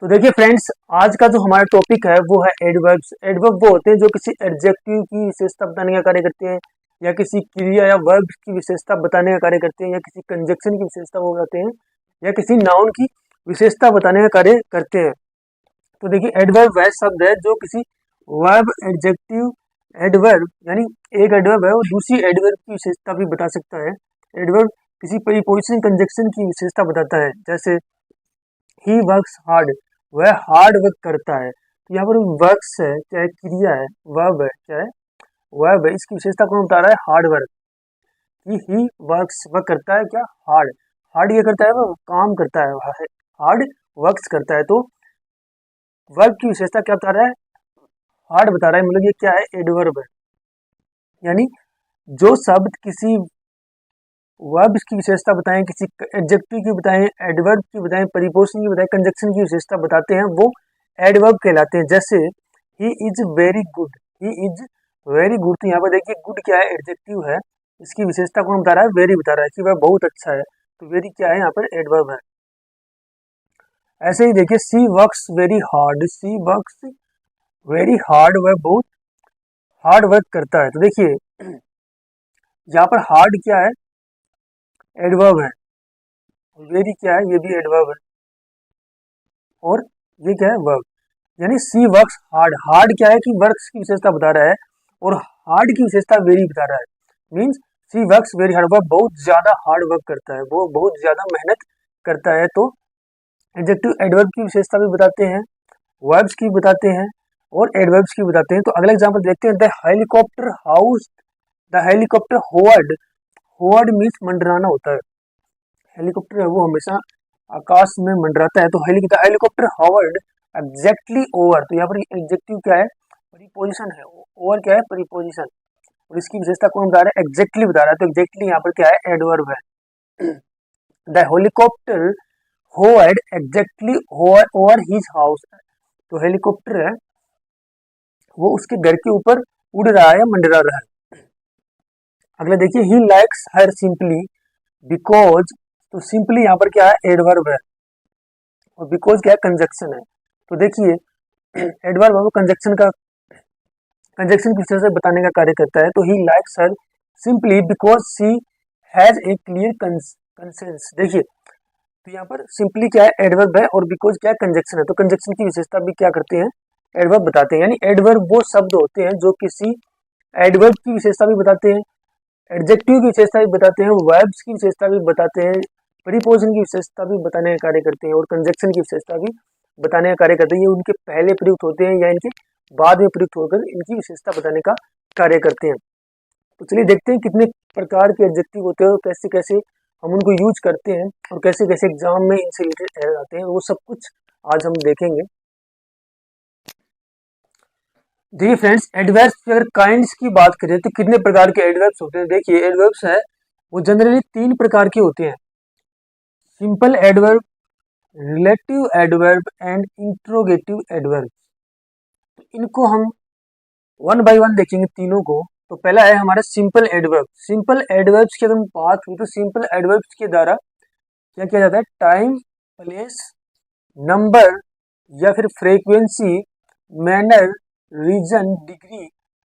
तो देखिए फ्रेंड्स, आज का जो हमारा टॉपिक है वो है एडवर्ब्स। एडवर्ब वो होते हैं जो किसी एडजेक्टिव की विशेषता बताने का कार्य करते हैं, या किसी क्रिया या वर्ब की विशेषता बताने का कार्य करते हैं, या किसी कंजक्शन की विशेषता वो बताते हैं, या किसी नाउन की विशेषता बताने का कार्य करते हैं। तो देखिए, एडवर्ब वह शब्द है जो किसी वर्ब, एडजेक्टिव, एडवर्ब यानी एक एडवर्ब है और दूसरी एडवर्ब की विशेषता भी बता सकता है। एडवर्ब किसी प्रीपोजिशन, कंजक्शन की विशेषता बताता है। जैसे ही वर्क्स हार्ड, वह हार्ड वर्क करता है। तो यहाँ पर वर्क्स है, चाहे क्रिया है, वर्ब है, चाहे वर्ब है, इसकी विशेषता कौन बता रहा है? Hard work. कि ही वर्क्स, वह करता है क्या? हार्ड। हार्ड ये करता है, वह काम करता है, हार्ड वर्क्स करता है। तो वर्ब की विशेषता क्या बता रहा है? हार्ड बता रहा है। मतलब ये क्या है? एडवर्ब है। यानी जो शब्द किसी वर्ब की विशेषता बताएं, किसी एडजेक्टिव की बताएं, एडवर्ब की बताएं, प्रीपोजिशन की बताएं, कंजक्शन की विशेषता बताते हैं, वो एडवर्ब कहलाते हैं। जैसे he is very good, he is very good. तो यहाँ पर देखिए, गुड क्या है? एडजेक्टिव है। इसकी विशेषता कौन बता रहा है? वेरी बता रहा है कि वह बहुत अच्छा है। तो वेरी क्या है? यहाँ पर एडवर्ब है। ऐसे ही देखिए, सी वर्क्स वेरी हार्ड, सी वर्क्स वेरी हार्ड, वह बहुत हार्ड वर्क करता है। तो देखिए, यहाँ पर हार्ड क्या है? एडवर्ब है। वेरी क्या है? ये भी एडवर्ब है। और ये क्या है? वर्ब। यानी सी वर्क्स हार्ड। हार्ड क्या है? कि वर्क्स की विशेषता बता रहा है, और हार्ड की विशेषता वेरी बता रहा है। मीन्स सी वर्क्स वेरी हार्ड, वह बहुत ज्यादा हार्ड वर्क करता है, वो बहुत ज्यादा मेहनत करता है। तो एडजेक्टिव एडवर्ब की विशेषता भी बताते हैं, वर्ब्स की बताते हैं, और एडवर्ब्स की बताते हैं। तो अगला एग्जाम्पल देखते हैं। The helicopter house, the helicopter hovered. Hovered means मंडराना होता है। हेलीकॉप्टर है वो हमेशा आकाश में मंडराता है। तो हेलीकॉप्टर हॉवर्ड एग्जैक्टली ओवर। तो यहाँ पर एग्जेक्टिव क्या है? प्रीपोजिशन है। ओवर क्या है? प्रीपोजिशन। और इसकी विशेषता कौन बता रहा है? एग्जैक्टली बता रहा है। तो एग्जैक्टली यहाँ पर क्या है? एडवर्ब है। The helicopter hovered exactly over his house. तो हेलीकॉप्टर है वो उसके घर के ऊपर उड़ रहा है, मंडरा रहा है। अगला देखिए, he likes her simply because. तो सिंपली यहाँ पर क्या है? एडवर्ब है। और बिकॉज क्या है? कंजक्शन है। तो देखिए, एडवर्ब वो कंजक्शन की विशेषता बताने का कार्य करता है। तो he likes her simply because she has a clear conscience. देखिए, तो यहाँ पर सिंपली क्या है? एडवर्ब है, और बिकॉज क्या है? कंजक्शन है। तो कंजक्शन की विशेषता भी क्या करते हैं? एडवर्ब बताते हैं। यानी एडवर्ब वो शब्द होते हैं जो किसी एडवर्ब की विशेषता भी बताते हैं, एडजेक्टिव की विशेषता भी बताते हैं, वर्ब्स की विशेषता भी बताते हैं, प्रीपोजिशन की विशेषता भी बताने का कार्य करते हैं, और कंजक्शन की विशेषता भी बताने का कार्य करते हैं। ये उनके पहले प्रयुक्त होते हैं या इनके बाद में प्रयुक्त होकर इनकी विशेषता बताने का कार्य करते हैं। तो चलिए देखते हैं कितने प्रकार के एडजेक्टिव होते हैं और कैसे कैसे हम उनको यूज करते हैं, और कैसे कैसे एग्जाम में इनसे रिलेटेड एरर आते हैं। वो सब कुछ आज हम देखेंगे। देखिए फ्रेंड्स, एडवर्ब्स की अगर काइंड्स की बात करें तो कितने प्रकार के एडवर्ब्स होते हैं। देखिए, एडवर्ब्स है वो जनरली 3 प्रकार के होते हैं। Simple adverb, relative adverb and interrogative adverb. इनको हम वन बाय वन देखेंगे तीनों को। तो पहला है हमारा सिंपल एडवर्ब। सिंपल एडवर्ब्स की अगर हम बात करें तो सिंपल एडवर्ब्स के द्वारा क्या किया जाता है? टाइम, प्लेस, नंबर या फिर फ्रीक्वेंसी, मैनर, रीजन, डिग्री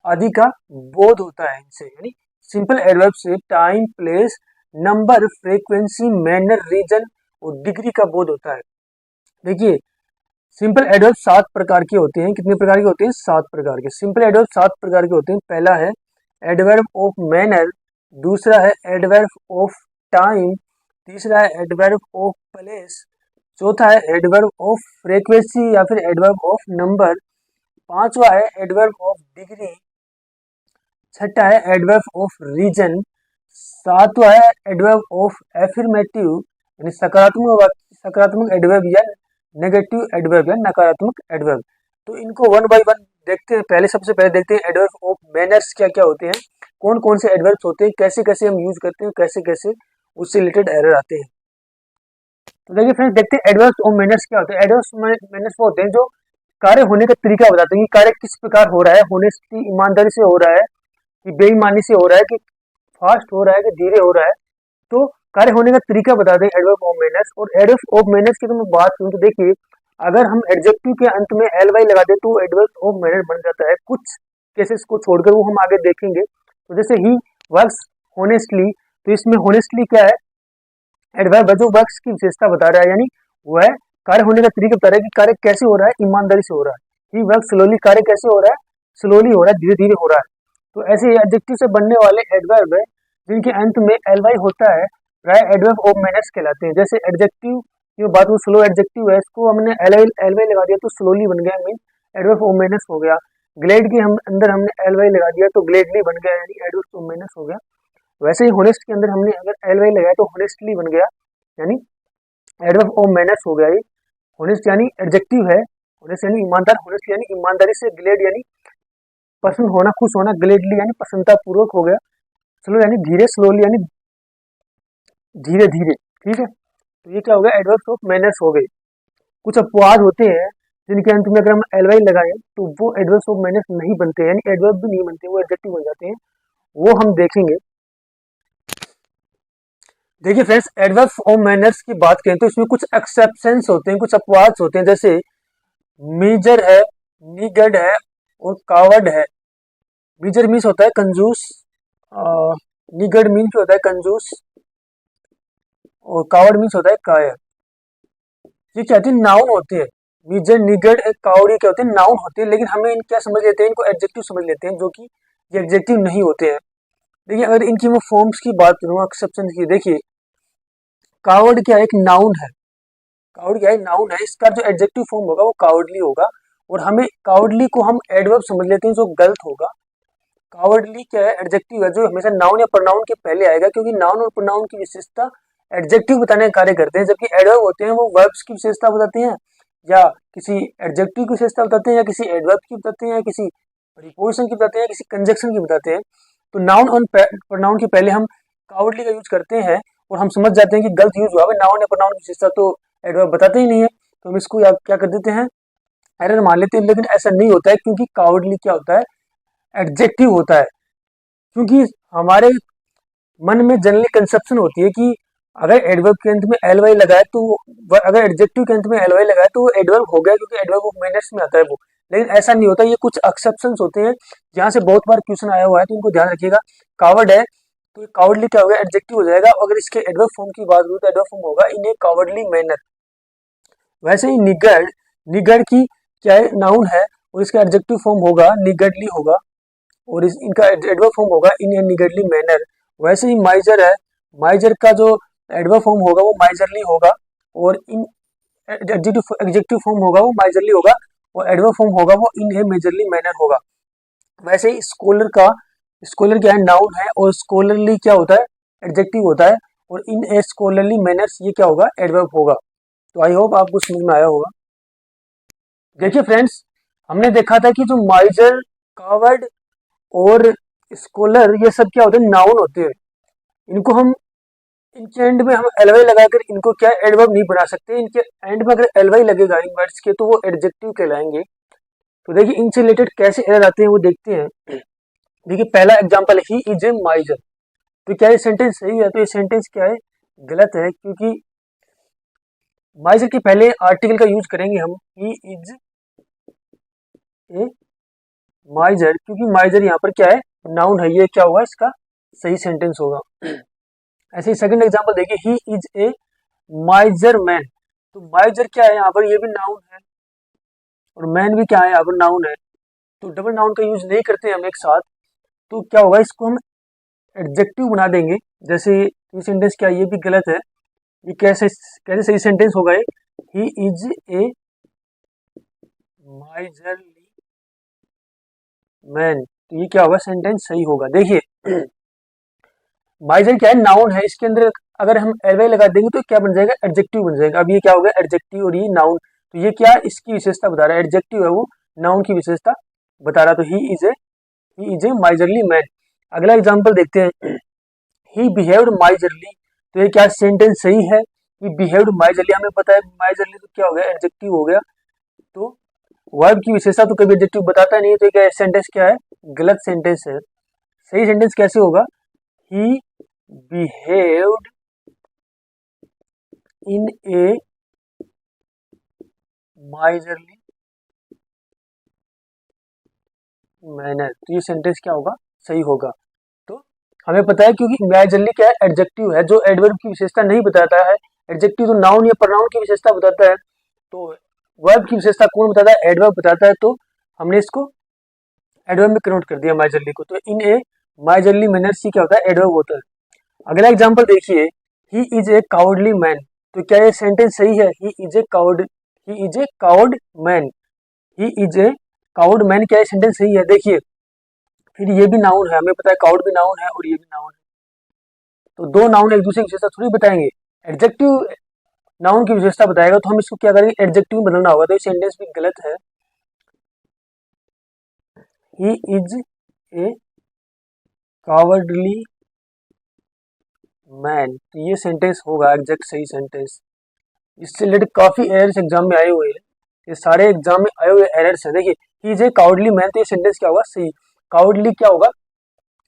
आदि का बोध होता है इनसे। यानी सिंपल एडवर्ब से time, place, number, frequency, manner, reason और डिग्री का बोध होता है। देखिए, सिंपल एडवर्ब 7 प्रकार के होते हैं। कितने प्रकार के होते हैं? 7 प्रकार के। सिंपल एडवर्ब 7 प्रकार के होते हैं। पहला है एडवर्ब ऑफ मैनर, दूसरा है एडवर्ब ऑफ टाइम, तीसरा है एडवर्ब ऑफ प्लेस, चौथा है एडवर्ब ऑफ फ्रीक्वेंसी या फिर एडवर्ब ऑफ नंबर, पांचवा है एडवर्ब ऑफ डिग्री, छठा है एडवर्ब ऑफ रीजन, सातवां है एडवर्ब ऑफ एफर्मेटिव यानी सकारात्मक एडवर्ब या नेगेटिव एडवर्ब या नकारात्मक एडवर्ब। तो इनको वन बाय वन देखते हैं। सबसे पहले देखते हैं एडवर्ब ऑफ मैनर्स क्या क्या होते हैं, कौन कौन से एडवर्ब्स होते हैं, कैसे कैसे हम यूज करते हैं, कैसे कैसे उससे रिलेटेड एरर आते हैं। तो देखिए फ्रेंड्स, देखते हैं एडवर्ब्स ऑफ मैनर्स क्या होते हैं। एडवर्ब्स मैनर्स वो होते हैं जो कार्य होने का तरीका बताते हैं कि कार्य किस प्रकार हो रहा है, होनेस्टी ईमानदारी से हो रहा है कि बेईमानी से हो रहा है, कि फास्ट हो रहा है कि धीरे हो रहा है। तो कार्य होने का तरीका बताते हैं एडवर्ब ऑफ मैनर्स। और एडवर्ब ऑफ मैनर्स की तो मैं बात करूं तो देखिए, अगर हम एडजेक्टिव के अंत में एल वाई लगा दे तो एडवर्ब ऑफ मैनर बन जाता है, कुछ केसेस को छोड़कर, वो हम आगे देखेंगे। तो जैसे ही वर्क्स होनेस्टली, तो इसमें होनेस्टली क्या है, एडवर्ब है जो वर्क्स की विशेषता बता रहा है, यानी वह कार्य होने का तरीका बता रहा है कि कार्य कैसे हो रहा है, ईमानदारी से हो रहा है। ही वर्क स्लोली, कार्य कैसे हो रहा है, स्लोली हो रहा है, धीरे धीरे हो रहा है। तो ऐसे एडजेक्टिव से बनने वाले एडवर्ब है जिनके अंत में एल वाई होता है, प्राय एडवर्ब ऑफ मैनर्स कहलाते हैं। जैसे एडजेक्टिव की बात, वो स्लो एडजेक्टिव है, इसको हमने एल वाई लगा दिया तो स्लोली बन गया, मीन एडवर्ब ऑफ मैनर्स हो गया। ग्लेड के हम अंदर हमने एल वाई लगा दिया तो ग्लेडली बन गया, यानी एडवर्ब ऑफ मैनर्स हो गया। वैसे ही होनेस्ट के अंदर हमने अगर एल वाई लगाया तो होनेस्टली बन गया, यानी एडवर्ब ऑफ मैनर्स हो गया। ये होनेस्ट यानी एडजेक्टिव है, होनेस्ट यानी ईमानदार, होनेस्ट यानी ईमानदारी से, ग्लेड यानी पसंद होना, खुश होना, ग्लेडली यानी प्रसन्नता पूर्वक हो गया, स्लो यानी धीरे, स्लोली यानी धीरे धीरे। ठीक है, तो ये क्या हो गया, एडवर्ब ऑफ मैनर्स हो गए। कुछ अपवाद होते हैं जिनके अंत में अगर हम एल वाई लगाएं तो वो एडवर्ब ऑफ मैनर्स नहीं बनते, यानी एडवर्ब भी नहीं बनते, वो एडजेक्टिव बन जाते हैं, वो हम देखेंगे। देखिए फ्रेंड्स, एडवर्ब ऑफ मैनर्स की बात करें तो इसमें कुछ एक्सेप्शंस होते हैं, कुछ अपवाद होते हैं। जैसे मीजर है, निगड है और कावर्ड है। मीजर मीन्स होता है कंजूस, निगड मीन्स होता है कंजूस, और कावर्ड मीन्स होता है कायर। ये क्या होते हैं, नाउन होते हैं। मीजर, निगड, कावड़ी क्या होते हैं, नाउन होते हैं, लेकिन हमें इन क्या समझ लेते हैं, इनको एडजेक्टिव समझ लेते हैं, जो कि ये एडजेक्टिव नहीं होते हैं। देखिए अगर इनकी मैं फॉर्म्स की बात करूँ, एक्सेप्शन की, देखिए कावर्ड क्या है, एक नाउन है। कावर्ड क्या है, नाउन है, इसका जो एडजेक्टिव फॉर्म होगा वो कावर्डली होगा, और हमें कावर्डली को हम एडवर्ब समझ लेते हैं, जो गलत होगा। कावर्डली क्या है, एडजेक्टिव है जो हमेशा नाउन या प्रोनाउन के पहले आएगा, क्योंकि नाउन और प्रोनाउन की विशेषता एडजेक्टिव बताने का कार्य करते हैं, जबकि एडवर्ब होते हैं वो वर्ब्स की विशेषता बताते हैं, या किसी एडजेक्टिव की विशेषता बताते हैं, या किसी एडवर्ब की बताते हैं, या किसी प्रीपोजिशन की बताते हैं, या किसी कंजक्शन की बताते हैं। तो नाउन और प्रोनाउन के पहले हम कावर्डली का यूज करते हैं, और हम समझ जाते हैं कि गलत यूज हुआ है, नाउन या प्रोनाउन की विशेषता तो एडवर्ब बताते ही नहीं है, तो हम इसको क्या कर देते हैं, एरर मान लेते हैं। लेकिन ऐसा नहीं होता है, क्योंकि कावर्डली क्या होता है, एडजेक्टिव होता है। क्योंकि हमारे मन में जनरली कंसेप्शन होती है कि अगर एडवर्ब के अंत में एल वाई लगाए तो अगर एडजेक्टिव के अंत में एल वाई लगाए तो वो एडवर्ब हो गया, क्योंकि एडवर्ब ऑफ मैनर्स में आता है वो। लेकिन ऐसा नहीं होता, ये कुछ एक्सेप्शंस होते हैं जहाँ से बहुत बार क्वेश्चन आया हुआ है, तो इनको ध्यान रखिएगा। कावर्ड है तो कावर्डली क्या होगा, एडजेक्टिव हो जाएगा। अगर इसके एडवर्ब फॉर्म की बात करूँ तो एडवर्ब फॉर्म होगा इन ए कावर्डली मैनर। वैसे ही निगड, निगड की क्या है, नाउन है, और इसका एडजेक्टिव फॉर्म होगा निगडली होगा, और इनका एडवर्ब फॉर्म होगा इन ए निगडली मैनर। वैसे ही माइजर है, माइजर का जो एडवर्ब फॉर्म होगा वो माइजरली होगा, और इन एडजेक्टिव फॉर्म होगा वो माइजरली होगा, और एडवर्ब फॉर्म होगा वो इन ए मेजरली मैनर होगा। वैसे ही स्कॉलर का, स्कॉलर क्या है, नाउन है, और स्कॉलरली क्या होता है, एडजेक्टिव होता है, और इन ए स्कॉलरली मैनर्स ये क्या होगा, एडवर्ब होगा। तो आई होप आपको समझ में आया होगा। देखिए फ्रेंड्स, हमने देखा था कि जो माइजर, कावर्ड और स्कॉलर, ये सब क्या होते हैं, नाउन होते हैं। इनको हम, इनके एंड में हम एलवाई लगाकर इनको क्या एडवर्ब नहीं बना सकते। इनके एंड में अगर एलवाई लगेगा इन वर्ड्स के तो वो एडजेक्टिव कहलाएंगे। तो देखिए इनसे रिलेटेड कैसे एरर आते हैं वो देखते हैं। देखिए पहला एग्जांपल, ही इज ए माइजर। तो क्या ये सेंटेंस सही है, तो ये सेंटेंस क्या है, गलत है, क्योंकि माइजर के पहले आर्टिकल का यूज करेंगे हम, ही इज ए माइजर, क्योंकि माइजर यहाँ पर क्या है, नाउन है, ये क्या होगा, इसका सही सेंटेंस होगा। ऐसे ही सेकंड एग्जांपल देखिए, ही इज ए माइजर मैन। तो माइजर क्या है यहाँ पर, ये भी नाउन है, और मैन भी क्या है यहाँ पर, नाउन है। तो डबल नाउन का यूज नहीं करते हम एक साथ, तो क्या होगा, इसको हम एडजेक्टिव बना देंगे। जैसे ये सेंटेंस क्या है, ये भी गलत है, ये कैसे कैसे सही सेंटेंस होगा ये, ही इज ए माइजरली मैन। तो ये क्या होगा, सेंटेंस सही होगा। देखिए माइजर क्या है, नाउन है, इसके अंदर अगर हम एलवाई लगा देंगे तो क्या बन जाएगा, एडजेक्टिव बन जाएगा। अब ये क्या होगा, एडजेक्टिव, और ये नाउन, तो ये क्या, इसकी विशेषता बता रहा है, एडजेक्टिव है वो, नाउन की विशेषता बता रहा। तो ही इज ए माइजरली मैन। अगला एग्जांपल देखते हैं, ही बिहेव्ड माइजरली। तो ये क्या सेंटेंस सही है, ही बिहेव्ड माइजरली, हमें पता है माइजरली तो क्या हो गया, एडजेक्टिव हो गया। तो वर्ब की विशेषता तो कभी एडजेक्टिव बताता नहीं है, तो क्या सेंटेंस क्या है, गलत सेंटेंस है। सही सेंटेंस कैसे होगा, ही बिहेव्ड इन ए माइजरली मैनर, तो ये सेंटेंस क्या होगा, सही होगा। तो हमें पता है क्योंकि माइजरली क्या है, एडजेक्टिव है जो एडवर्ब की विशेषता नहीं बताता है। एडजेक्टिव तो नाउन या प्रोनाउन की विशेषता बताता है, तो वर्ब की विशेषता कौन बताता है, एडवर्ब बताता है। तो हमने इसको एडवर्ब में कन्वर्ट कर दिया माइजरली को। तो इन ए माइजरली मैनर सी क्या होता है, एडवर्ब होता है। अगला एग्जांपल देखिए, ही इज ए काउर्डली मैन। तो क्या ये सेंटेंस सही है, he is a coward, he is a coward man, he is a coward man, क्या ये सेंटेंस सही है। देखिए फिर ये भी नाउन है, हमें पता है काउर्ड भी नाउन है और ये भी नाउन है, तो दो नाउन एक दूसरे की विशेषता थोड़ी बताएंगे। एडजेक्टिव नाउन की विशेषता बताएगा, तो हम इसको क्या करेंगे, एडजेक्टिव में बदलना होगा। तो ये सेंटेंस भी गलत है। He is A cowardly man, तो ये सेंटेंस होगा एग्जैक्ट सही सेंटेंस। इससे रिलेटेड काफी एरर्स एग्जाम में आए हुए हैं, ये सारे एग्जाम में आए हुए एरर्स हैं। देखिए ही इज ए काउर्डली मैन, तो ये सेंटेंस क्या होगा, सही। काउर्डली क्या होगा,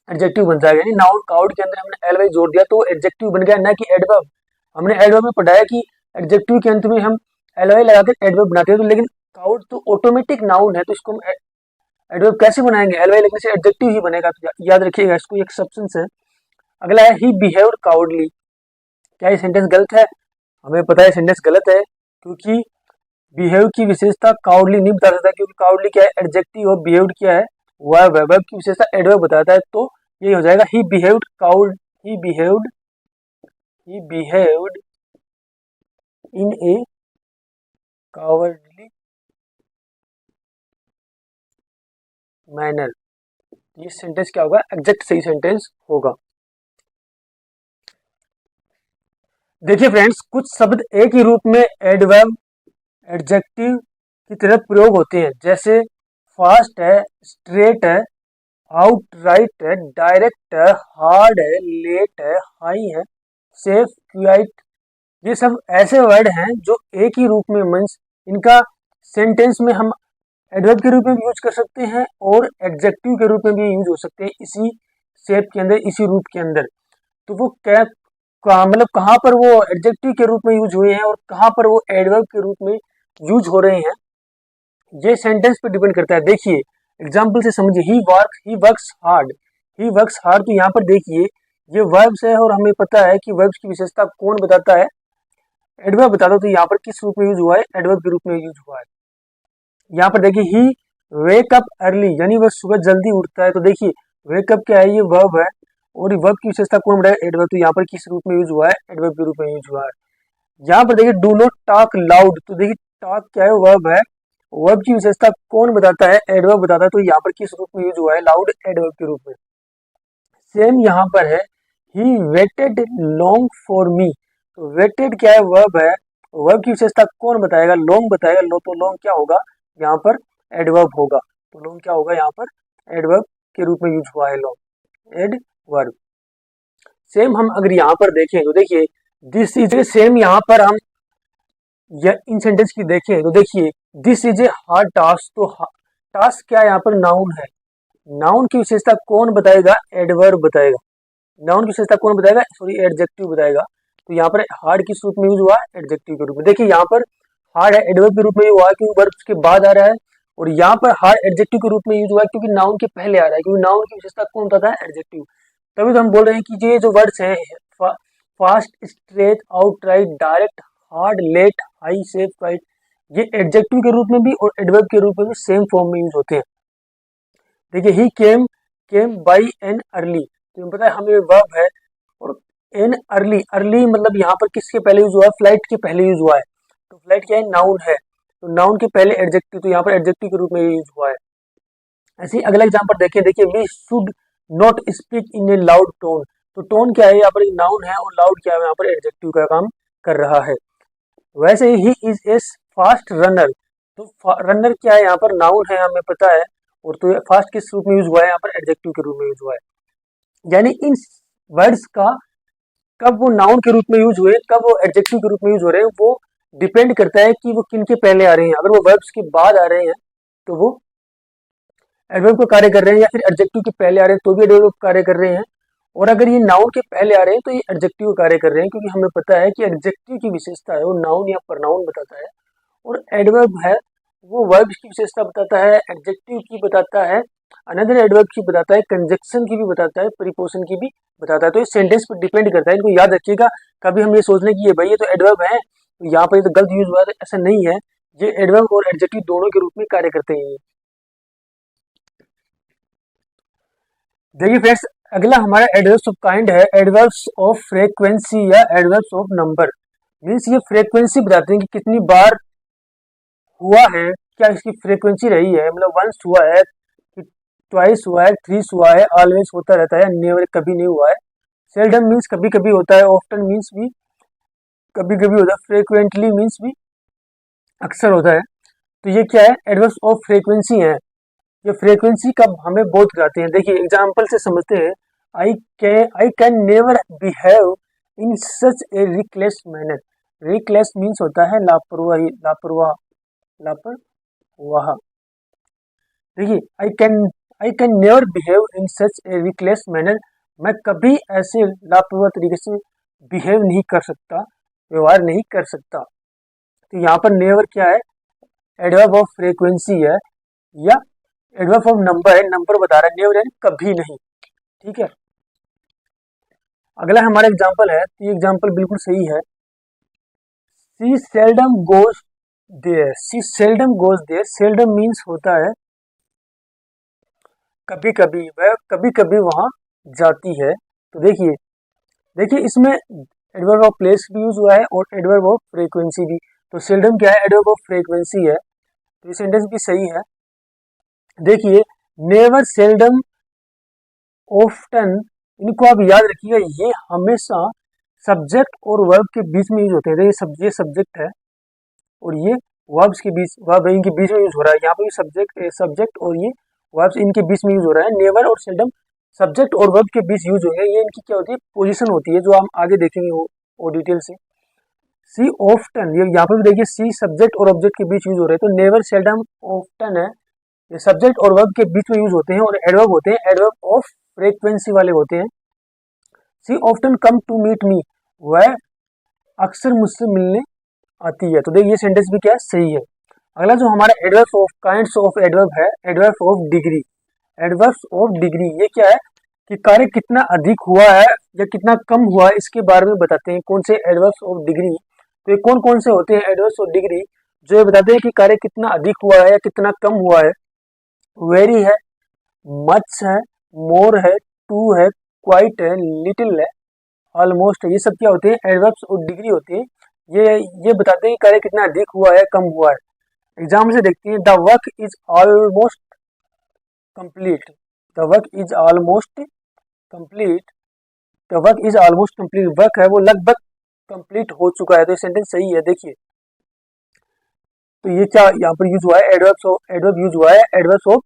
एडजेक्टिव बन जाएगा, यानी नाउन काउड के अंदर हमने एल वाई जोड़ दिया तो एडजेक्टिव बन गया, ना कि एडवर्ब। हमने एडवर्ब में पढ़ाया कि एडजेक्टिव के अंत में हम एल वाई लगाकर एडवर्ब बनाते हैं, तो लेकिन काउड तो ऑटोमेटिक नाउन है, तो इसको हम एडवर्ब कैसे बनाएंगे, एल वाई लगने से एडजेक्टिव ही बनेगा। तो याद रखिएगा, इसको एक्सेप्शन है। अगला है ही बिहेव्ड काउडली, क्या ये सेंटेंस गलत है, हमें पता है सेंटेंस गलत है, क्योंकि बिहेव की विशेषता काउडली नहीं बता सकता, क्योंकि काउडली क्या है, एडजेक्टिव, और बिहेव्ड क्या है, वर्ब है, वर्ब की विशेषता एडवर्ब बताता है। तो ये हो जाएगा ही बिहेव्ड काउड, ही बिहेव्ड इन ए कावर्डली मैनर, ये सेंटेंस क्या होगा, एग्जैक्ट सही सेंटेंस होगा। देखिए फ्रेंड्स, कुछ शब्द एक ही रूप में एडवर्ब एडजेक्टिव की तरह प्रयोग होते हैं, जैसे फास्ट है, स्ट्रेट है, आउटराइट है, डायरेक्ट है, हार्ड है, लेट है, हाई है, सेफ, क्वाइट। ये सब ऐसे वर्ड हैं जो एक ही रूप में मीन्स इनका सेंटेंस में हम एडवर्ब के रूप में भी यूज कर सकते हैं और एडजेक्टिव के रूप में भी यूज हो सकते हैं, इसी शेप के अंदर, इसी रूप के अंदर। तो वो क्या मतलब कहाँ पर वो एडजेक्टिव के रूप में यूज हुए हैं और कहाँ पर वो एडवर्ब के रूप में यूज हो रहे हैं, ये सेंटेंस पे डिपेंड करता है। देखिए एग्जाम्पल से समझिए, he works hard, he works hard, तो यहाँ पर देखिए ये वर्ब्स है और हमें पता है कि वर्ब्स की विशेषता कौन बताता है, एडवर्ब बताता है। तो यहाँ पर किस रूप में यूज हुआ है, एडवर्ब के रूप में यूज हुआ है। यहाँ पर देखिए ही वेक अप अर्ली, यानी वह सुबह जल्दी उठता है। तो देखिए वेक अप क्या है, ये वर्ब है और ये वर्ब की विशेषता कौन बताएगा, एडवर्ब। तो यहाँ पर किस रूप में यूज हुआ है, एडवर्ब के रूप में यूज हुआ है। यहाँ पर देखिए डू नॉट टॉक लाउड, तो देखिए टॉक क्या है, वर्ब है, वर्ब की विशेषता कौन बताता है, एडवर्ब बताता है। तो यहाँ पर किस रूप में यूज हुआ है, लाउड, एडवर्ब के रूप में। सेम यहाँ पर है, he waited long for me, तो वेटेड क्या है, वर्ब है, वर्ब की विशेषता कौन बताएगा, लॉन्ग बताएगा। लो तो लॉन्ग क्या होगा, यहाँ पर एडवर्ब होगा। तो लॉन्ग क्या होगा, यहाँ पर एडवर्ब के रूप में यूज हुआ है, लॉन्ग, एडवर्ब। सेम हम अगर यहाँ पर देखें तो देखिए दिस इज, सेम यहाँ पर हम या इन सेंटेंस की देखें तो देखिए this is a hard task, तो टास्क क्या है, यहाँ पर नाउन है, नाउन की विशेषता कौन बताएगा, एडवर्ब बताएगा। नाउन की विशेषता कौन बताएगा, सॉरी एडजेक्टिव बताएगा। तो यहाँ पर हार्ड किस रूप में यूज हुआ है, एडजेक्टिव के रूप में। देखिए यहाँ पर हार्ड है, एडवर्ब के रूप में हुआ है क्योंकि वर्ब के बाद आ रहा है, और यहाँ पर हार्ड एडजेक्टिव के रूप में यूज हुआ है क्योंकि नाउन के पहले आ रहा है, क्योंकि नाउन की विशेषता कौन बताता है, एडजेक्टिव। तभी तो हम बोल रहे हैं कि ये जो वर्ड्स हैं fast, straight, outright, direct, hard, late, high, safe, quite, ये एडजेक्टिव के रूप में भी और एडवर्ब के रूप में भी सेम फॉर्म में यूज होते हैं। देखिए ही केम बाई एन अर्ली, तो पता है हमें वर्ब है और एन अर्ली, अर्ली मतलब यहाँ पर किसके पहले यूज हुआ है, फ्लाइट के पहले यूज हुआ है। तो फ्लाइट क्या है, नाउन है, तो नाउन के पहले एडजेक्टिव, तो यहाँ पर एडजेक्टिव के रूप में यूज हुआ है। ऐसे ही अगला एग्जांपल देखिए, we should not speak in a loud tone, तो टोन क्या है, यहाँ पर नाउन है और लाउड क्या है, यहाँ पर एडजेक्टिव का काम कर रहा है। वैसे ही इज ए फास्ट रनर, तो रनर क्या है, यहाँ पर नाउन है, हमें पता है, और तो फास्ट किस रूप में यूज हुआ है, यहाँ पर एडजेक्टिव के रूप में यूज हुआ है। यानी इन वर्ड्स का कब वो नाउन के रूप में यूज हुए, कब वो एडजेक्टिव के रूप में यूज हो रहे हैं, वो डिपेंड करता है कि वो किन के पहले आ रहे हैं। अगर वो वर्ब्स के बाद आ रहे हैं तो वो एडवर्ब का कार्य कर रहे हैं, या फिर एडजेक्टिव के पहले आ रहे हैं तो भी एडवर्ब का कार्य कर रहे हैं, और अगर ये नाउन के पहले आ रहे हैं तो ये एडजेक्टिव का कार्य कर रहे हैं, क्योंकि हमें पता है कि एडजेक्टिव की विशेषता है वो नाउन या प्रोनाउन बताता है, और एडवर्ब है वो वर्ब्स की विशेषता बताता है, एडजेक्टिव की बताता है, अनदर एडवर्ब की बताता है, कंजक्शन की भी बताता है, प्रीपोजिशन की भी बताता है। तो इस सेंटेंस पर डिपेंड करता है, इनको याद रखिएगा। कभी हम ये सोच लें कि ये भाई ये तो एडवर्ब है, तो यहाँ पर ये तो गलत यूज हुआ है, ऐसा नहीं है। ये एडवर्ब और एडजेक्टिव दोनों के रूप में कार्य करते हैं। देखिए फ्रेंड्स, अगला हमारा एडवर्ब्स ऑफ काइंड है, एडवर्ब्स ऑफ फ्रीक्वेंसी या एडवर्ब्स ऑफ नंबर। मीन्स ये फ्रीक्वेंसी बताते हैं कि कितनी बार हुआ है, क्या इसकी फ्रीक्वेंसी रही है, मतलब वंस हुआ है, ट्वाइस हुआ है, थ्रीस हुआ है, ऑलवेज होता रहता है, नेवर कभी नहीं हुआ है। सेल्डम मीन्स कभी कभी होता है, ऑफ्टन मीन्स भी कभी कभी होता है, फ्रीक्वेंटली मीन्स भी अक्सर होता है। तो ये क्या है, एडवर्ब्स ऑफ फ्रीक्वेंसी है। ये फ्रीक्वेंसी कब हमें बोध कराते हैं, देखिए एग्जाम्पल से समझते हैं। I can never behave in such a reckless manner. Reckless means होता है लापरवाही, लापरवाह, लापरवाह। देखिए I can never behave in such a reckless manner. मैं कभी ऐसे लापरवाह तरीके से बिहेव नहीं कर सकता, व्यवहार नहीं कर सकता। तो यहाँ पर नेवर क्या है, एडवर्ब ऑफ फ्रीक्वेंसी है या एडवर्ब ऑफ नंबर है, नंबर बता रहा है, नेवर यानी कभी नहीं। ठीक है, अगला हमारा एग्जाम्पल है, तो ये एग्जाम्पल बिल्कुल सही है। She seldom goes there, she seldom goes there, seldom means होता है कभी कभी, वह कभी कभी वहां जाती है। तो देखिए देखिए इसमें एडवर्ब ऑफ प्लेस भी यूज हुआ है और एडवर्ब ऑफ फ्रीक्वेंसी भी। तो सेल्डम क्या है, एडवर्ब ऑफ फ्रीक्वेंसी है, तो ये सेंटेंस भी सही है। देखिए नेवर, सेल्डम, ऑफ्टन, इनको आप याद रखिएगा, ये हमेशा सब्जेक्ट और वर्ब के बीच में यूज होते हैं। ये सब्जेक्ट है और ये वर्ब्स के बीच, वर्ब इनके बीच में यूज हो रहा है। यहाँ पे सब्जेक्ट और ये वर्ब्स इनके बीच में यूज हो रहा है। नेवर और सेल्डम सब्जेक्ट और वर्ब के बीच यूज होंगे, ये इनकी क्या होती है, पोजीशन होती है, जो हम आगे देखेंगे वो डिटेल से। सी ऑफ्टन, ये यहाँ पे भी देखिए सी सब्जेक्ट और ऑब्जेक्ट के बीच यूज हो रहे हैं, तो नेवर, सेल्डम, ऑफ्टन है, ये सब्जेक्ट और वर्ब के बीच में यूज होते हैं और एडवर्ब होते हैं, एडवर्ब ऑफ फ्रीक्वेंसी वाले होते हैं। She often come to meet me, वह अक्सर मुझसे मिलने आती है। तो देखिए ये सेंटेंस भी क्या है, सही है। अगला जो हमारा adverb of kinds of adverb है, adverb of degree. Adverbs of degree ये क्या है कि कार्य कितना अधिक हुआ है या कितना कम हुआ है, इसके बारे में बताते हैं। कौन से एडवर्ब्स ऑफ डिग्री, तो ये कौन कौन से होते हैं एडवर्ब्स ऑफ डिग्री, जो ये बताते हैं कि कार्य कितना अधिक हुआ है या कितना कम हुआ है। वेरी है, मच है, मोर है, टू है, क्वाइट है, लिटिल है, ऑलमोस्ट है, ये सब क्या होते हैं, एडवर्ब्स ऑफ डिग्री होते हैं। ये बताते हैं कि कार्य कितना अधिक हुआ है, कम हुआ है। एग्जाम्पल से देखते हैं, the work is almost complete, the work is almost complete, the work is almost complete, work है वो लगभग कंप्लीट हो चुका है। तो ये सेंटेंस सही है। देखिए तो ये क्या यहाँ पर यूज हुआ है, एडवर्ब यूज हुआ है, एडवर्ब्स ऑफ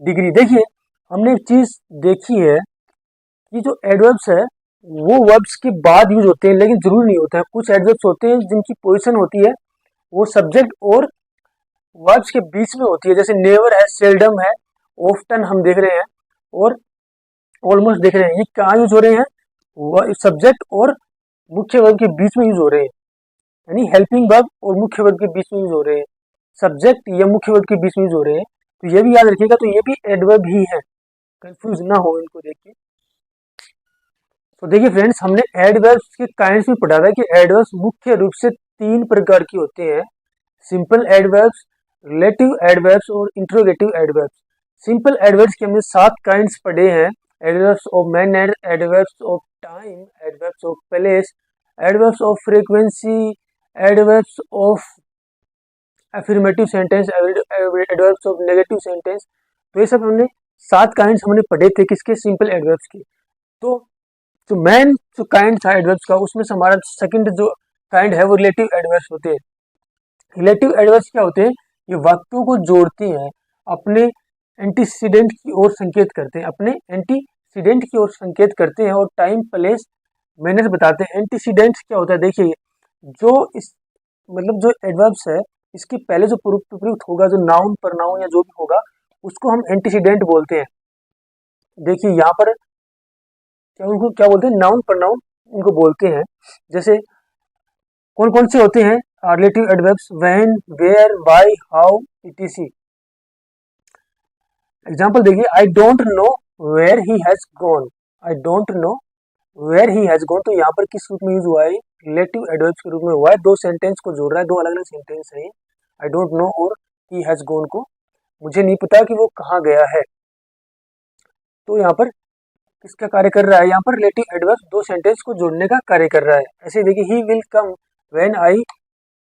डिग्री। देखिए हमने एक चीज देखी है कि जो एडवर्ब्स है वो वर्ब्स के बाद यूज होते हैं, लेकिन जरूरी नहीं होता है। कुछ एडवर्ब्स होते हैं जिनकी पोजीशन होती है वो सब्जेक्ट और वर्ब्स के बीच में होती है, जैसे नेवर है, सेल्डम है, ऑफ्टन हम देख रहे हैं और ऑलमोस्ट देख रहे हैं। ये कहाँ यूज हो रहे हैं, सब्जेक्ट और मुख्य वर्ब के बीच में यूज हो रहे हैं, यानी हेल्पिंग वर्ब और मुख्य वर्ब के बीच में यूज हो रहे हैं, सब्जेक्ट या मुख्य वर्ब के बीच में यूज हो रहे हैं। तो ये भी याद रखिएगा, तो ये भी एडवर्ब ही है, कंफ्यूज ना हो इनको देख के। तो देखिए फ्रेंड्स, हमने एडवर्ब्स के काइंड्स में पढ़ा था कि एडवर्ब्स मुख्य रूप से 3 प्रकार के होते हैं, सिंपल एडवर्ब्स, रिलेटिव एडवर्ब्स और इंट्रोगेटिव एडवर्ब्स। सिंपल एडवर्ब्स के हमने 7 काइंड्स पढ़े हैं, adverbs of manner, adverbs of time, adverbs of place, adverbs of frequency, adverbs of affirmative sentence, adverbs of negative sentence. तो ये सब हमने 7 काइंड्स हमने पढ़े थे किसके, सिंपल एडवर्ब्स के। तो जो मेन जो काइंड था एडवर्ब्स का, उसमें से हमारा सेकंड जो काइंड है वो रिलेटिव एडवर्ब्स होते हैं। रिलेटिव एडवर्ब्स क्या होते हैं, ये वाक्यों को जोड़ते हैं, अपने एंटीसीडेंट की ओर संकेत करते हैं, अपने एंटीसीडेंट की ओर संकेत करते हैं और टाइम, प्लेस, मैनर बताते हैं। एंटीसीडेंट क्या होता है, देखिए जो इस मतलब जो एडवर्ब्स है इसके पहले जो प्रयुक्त होगा, जो नाउन, प्रनाउन या जो भी होगा, उसको हम एंटीसीडेंट बोलते हैं। देखिए यहाँ पर उनको क्या बोलते हैं, नाउन, प्रनाउन इनको बोलते हैं। जैसे कौन कौन से होते हैं, relative adverbs when, where, why, how, etc। Example देखिए, I don't know where he has gone. I don't know where he has gone, तो यहाँ पर किस रूप में यूज हुआ है? रिलेटिव एडवर्ब्स के रूप में हुआ है। दो सेंटेंस को जोड़ रहा है, दो अलग अलग सेंटेंस है। आई डोंट नो और ही हैज गॉन को, मुझे नहीं पता कि वो कहाँ गया है। तो यहाँ पर किसका कार्य कर रहा है? यहाँ पर रिलेटिव एडवर्ब्स दो सेंटेंस को जोड़ने का कार्य कर रहा है। ऐसे देखिए, he will come when I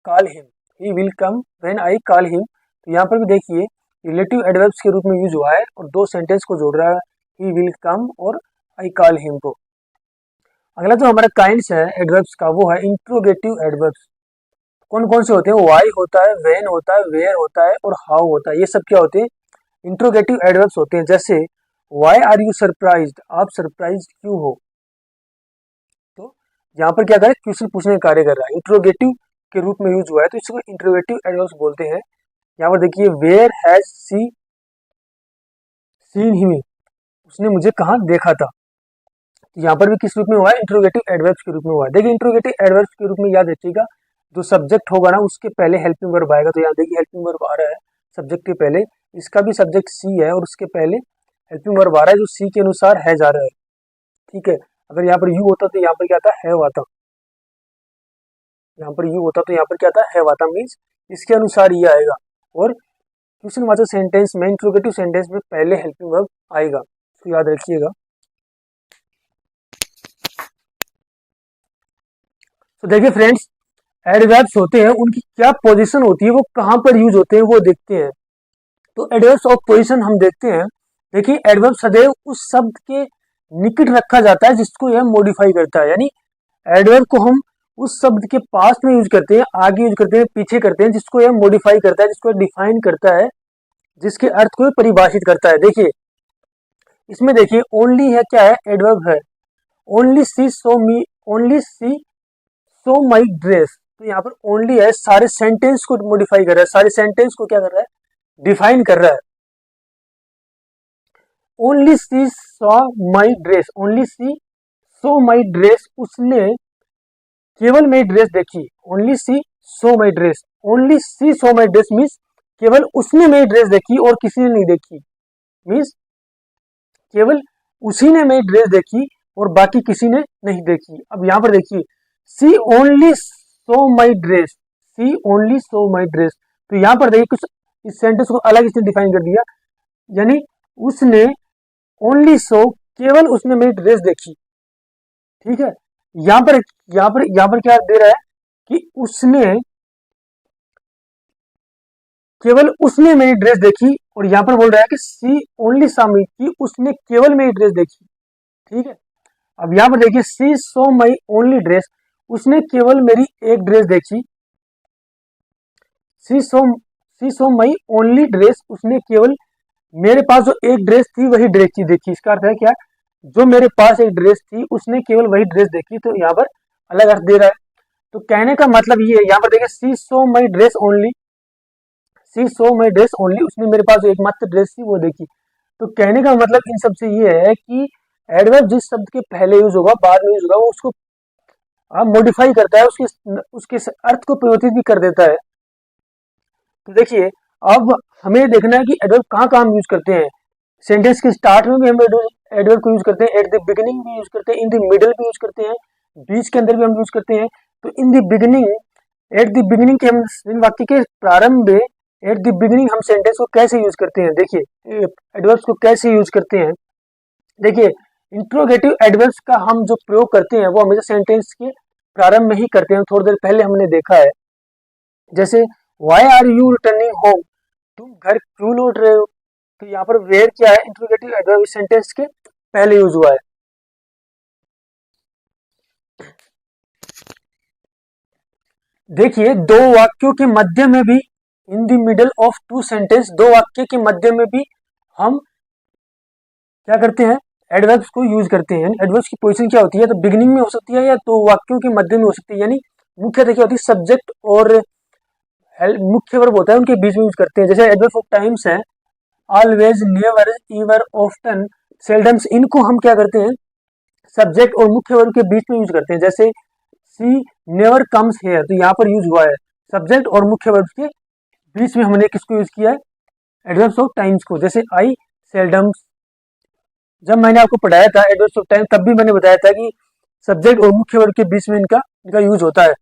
call him. He will come when I call him, तो यहाँ पर भी देखिए रिलेटिव एडवर्ब्स के रूप में यूज हुआ है और दो सेंटेंस को जोड़ रहा है, ही विल कम और आई कॉल हिम को। अगला जो हमारा काइंड्स है एडवर्ब्स का, वो है इंट्रोगेटिव एडवर्ब्स। कौन कौन से होते हैं? वाई होता है, व्हेन होता है, वेयर होता है और हाउ होता है। ये सब क्या होते हैं? इंट्रोगेटिव एडवर्ब्स होते हैं। जैसे वाई आर यू सरप्राइज्ड, आप सरप्राइज क्यों हो? तो यहाँ पर क्या करे? क्वेश्चन पूछने का कार्य कर रहा है, इंट्रोगेटिव के रूप में यूज हुआ है, तो इसको इंट्रोगेटिव एडवर्ब्स बोलते हैं। यहाँ पर देखिए, where has she seen him, उसने मुझे कहाँ देखा था। यहाँ पर भी किस रूप में हुआ है? इंट्रोगेटिव एडवर्ब्स के रूप में हुआ है। देखिए, इंट्रोगेटिव एडवर्ब्स के रूप में याद रखिएगा, जो सब्जेक्ट होगा ना उसके पहले हेल्पिंग वर्ब आएगा। तो यहाँ देखिए हेल्पिंग वर्ब आ रहा है सब्जेक्ट के पहले, इसका भी सब्जेक्ट सी है और उसके पहले हेल्पिंग वर्ब आ रहा है जो सी के अनुसार है जा रहा है। ठीक है, अगर यहाँ पर यू होता तो यहाँ पर क्या आता? हैव आता। यहाँ पर यू होता तो यहाँ पर क्या आता? हैव आता, मीन्स इसके अनुसार ये आएगा। और क्वेश्चन वाचक सेंटेंस में, इंट्रोगेटिव सेंटेंस में पहले हेल्पिंग वर्ब आएगा, तो याद रखिएगा। तो देखिए फ्रेंड्स, एडवर्ब्स होते हैं, उनकी क्या पोजीशन होती है, वो कहाँ पर यूज होते हैं, वो देखते हैं। तो एडवर्ब्स ऑफ पोजीशन हम देखते हैं। देखिए, एडवर्ब सदैव उस शब्द के निकट रखा जाता है जिसको यह मॉडिफाई करता है। यानी एडवर्ब को हम उस शब्द के पास में यूज करते हैं, आगे यूज करते हैं, पीछे करते हैं, जिसको यह मॉडिफाई करता है, जिसको डिफाइन करता है, जिसके अर्थ को परिभाषित करता है। देखिए, इसमें देखिए ओनली है, क्या है? एडवर्ब है। Only she saw me, only she saw my dress, तो यहाँ पर ओनली है, सारे सेंटेंस को मॉडिफाई कर रहा है, सारे सेंटेंस को क्या कर रहा है? डिफाइन कर रहा है। Only she saw my dress, only she saw my dress, उसने केवल मेरी ड्रेस देखी। Only she saw my dress, only she saw my dress means केवल उसने मेरी ड्रेस देखी और किसी ने नहीं देखी। मीन्स केवल उसी ने मेरी ड्रेस देखी और बाकी किसी ने नहीं देखी। अब यहाँ पर देखिए, she only saw my dress, she only saw my dress, तो यहाँ पर देखिए कुछ इस सेंटेंस को अलग इसने डिफाइन कर दिया। यानी उसने ओनली सो, केवल उसने मेरी ड्रेस देखी। ठीक है, यहाँ पर क्या दे रहा है कि उसने, केवल उसने मेरी ड्रेस देखी, और यहाँ पर बोल रहा है कि सी ओनली सामी, कि उसने केवल मेरी ड्रेस देखी। ठीक है, अब यहाँ पर देखिए, she saw my only dress, उसने केवल मेरी एक ड्रेस देखी। सी सो माई ओनली ड्रेस, उसने केवल मेरे पास जो एक ड्रेस थी वही ड्रेस थी देखी। इसका अर्थ है क्या? जो मेरे पास एक ड्रेस थी उसने केवल वही ड्रेस देखी, तो यहाँ पर अलग अर्थ दे रहा है। तो कहने का मतलब ये है, यहाँ पर देखिए, she saw my dress only, she saw my dress only, उसने मेरे पास जो एकमात्र ड्रेस थी वो देखी। तो कहने का मतलब इन सबसे ये है कि एडवर्ब जिस शब्द के पहले यूज होगा, बाद में यूज होगा, वो उसको मॉडिफाई करता है, उसके अर्थ को परिवर्तित भी कर देता है। तो देखिए, अब हमें देखना है कि एडवर्ब कहाँ कहाँ हम यूज करते हैं। सेंटेंस के स्टार्ट में भी हम एडवर्ब को यूज करते हैं, एट द बिगिनिंग भी यूज करते हैं, इन द मिडल भी यूज करते हैं, बीच के अंदर भी हम यूज करते हैं। तो in the beginning, at the beginning के हम वाक्य के प्रारंभ में, एट द बिगिनिंग हम सेंटेंस को कैसे यूज करते हैं? देखिए, एडवर्ब्स को कैसे यूज करते हैं। देखिए, इंट्रोगेटिव एडवर्ब्स का हम जो प्रयोग करते हैं वो हमेशा सेंटेंस के प्रारंभ में ही करते हैं। थोड़ी देर पहले हमने देखा है, जैसे why are you returning home, तुम घर क्यों लौट रहे हो। तो यहाँ पर वेयर क्या है? इंट्रोगेटिव एडवर्ब सेंटेंस के पहले यूज हुआ है। देखिए, दो वाक्यों के मध्य में भी, in the middle of two sentence, दो वाक्य के मध्य में भी हम क्या करते हैं? एडवर्ब्स को यूज करते हैं। एडवर्ब्स की पोजीशन क्या होती है? तो बिगिनिंग में हो सकती है या दो वाक्यों के मध्य में हो सकती है। यानी मुख्यतः क्या होती है? सब्जेक्ट और मुख्य वर्ब होता है, उनके बीच में यूज करते हैं। जैसे एडवर्ब ऑफ टाइम्स है, ऑलवेज, नेवर, एवर, ऑफ्टन, सेल्डम्स, इनको हम क्या करते हैं? सब्जेक्ट और मुख्य वर्ब के बीच में यूज करते हैं। जैसे सी नेवर कम्स हेयर, तो यहाँ पर यूज हुआ है सब्जेक्ट और मुख्य वर्ब के बीच में हमने किसको यूज किया है, एडवर्ब्स ऑफ टाइम्स को। जैसे आई सेल्डम, जब मैंने आपको पढ़ाया था एडवर्ब्स ऑफ टाइम, तब भी मैंने बताया था कि सब्जेक्ट और मुख्य वर्ब के बीच में इनका यूज होता है।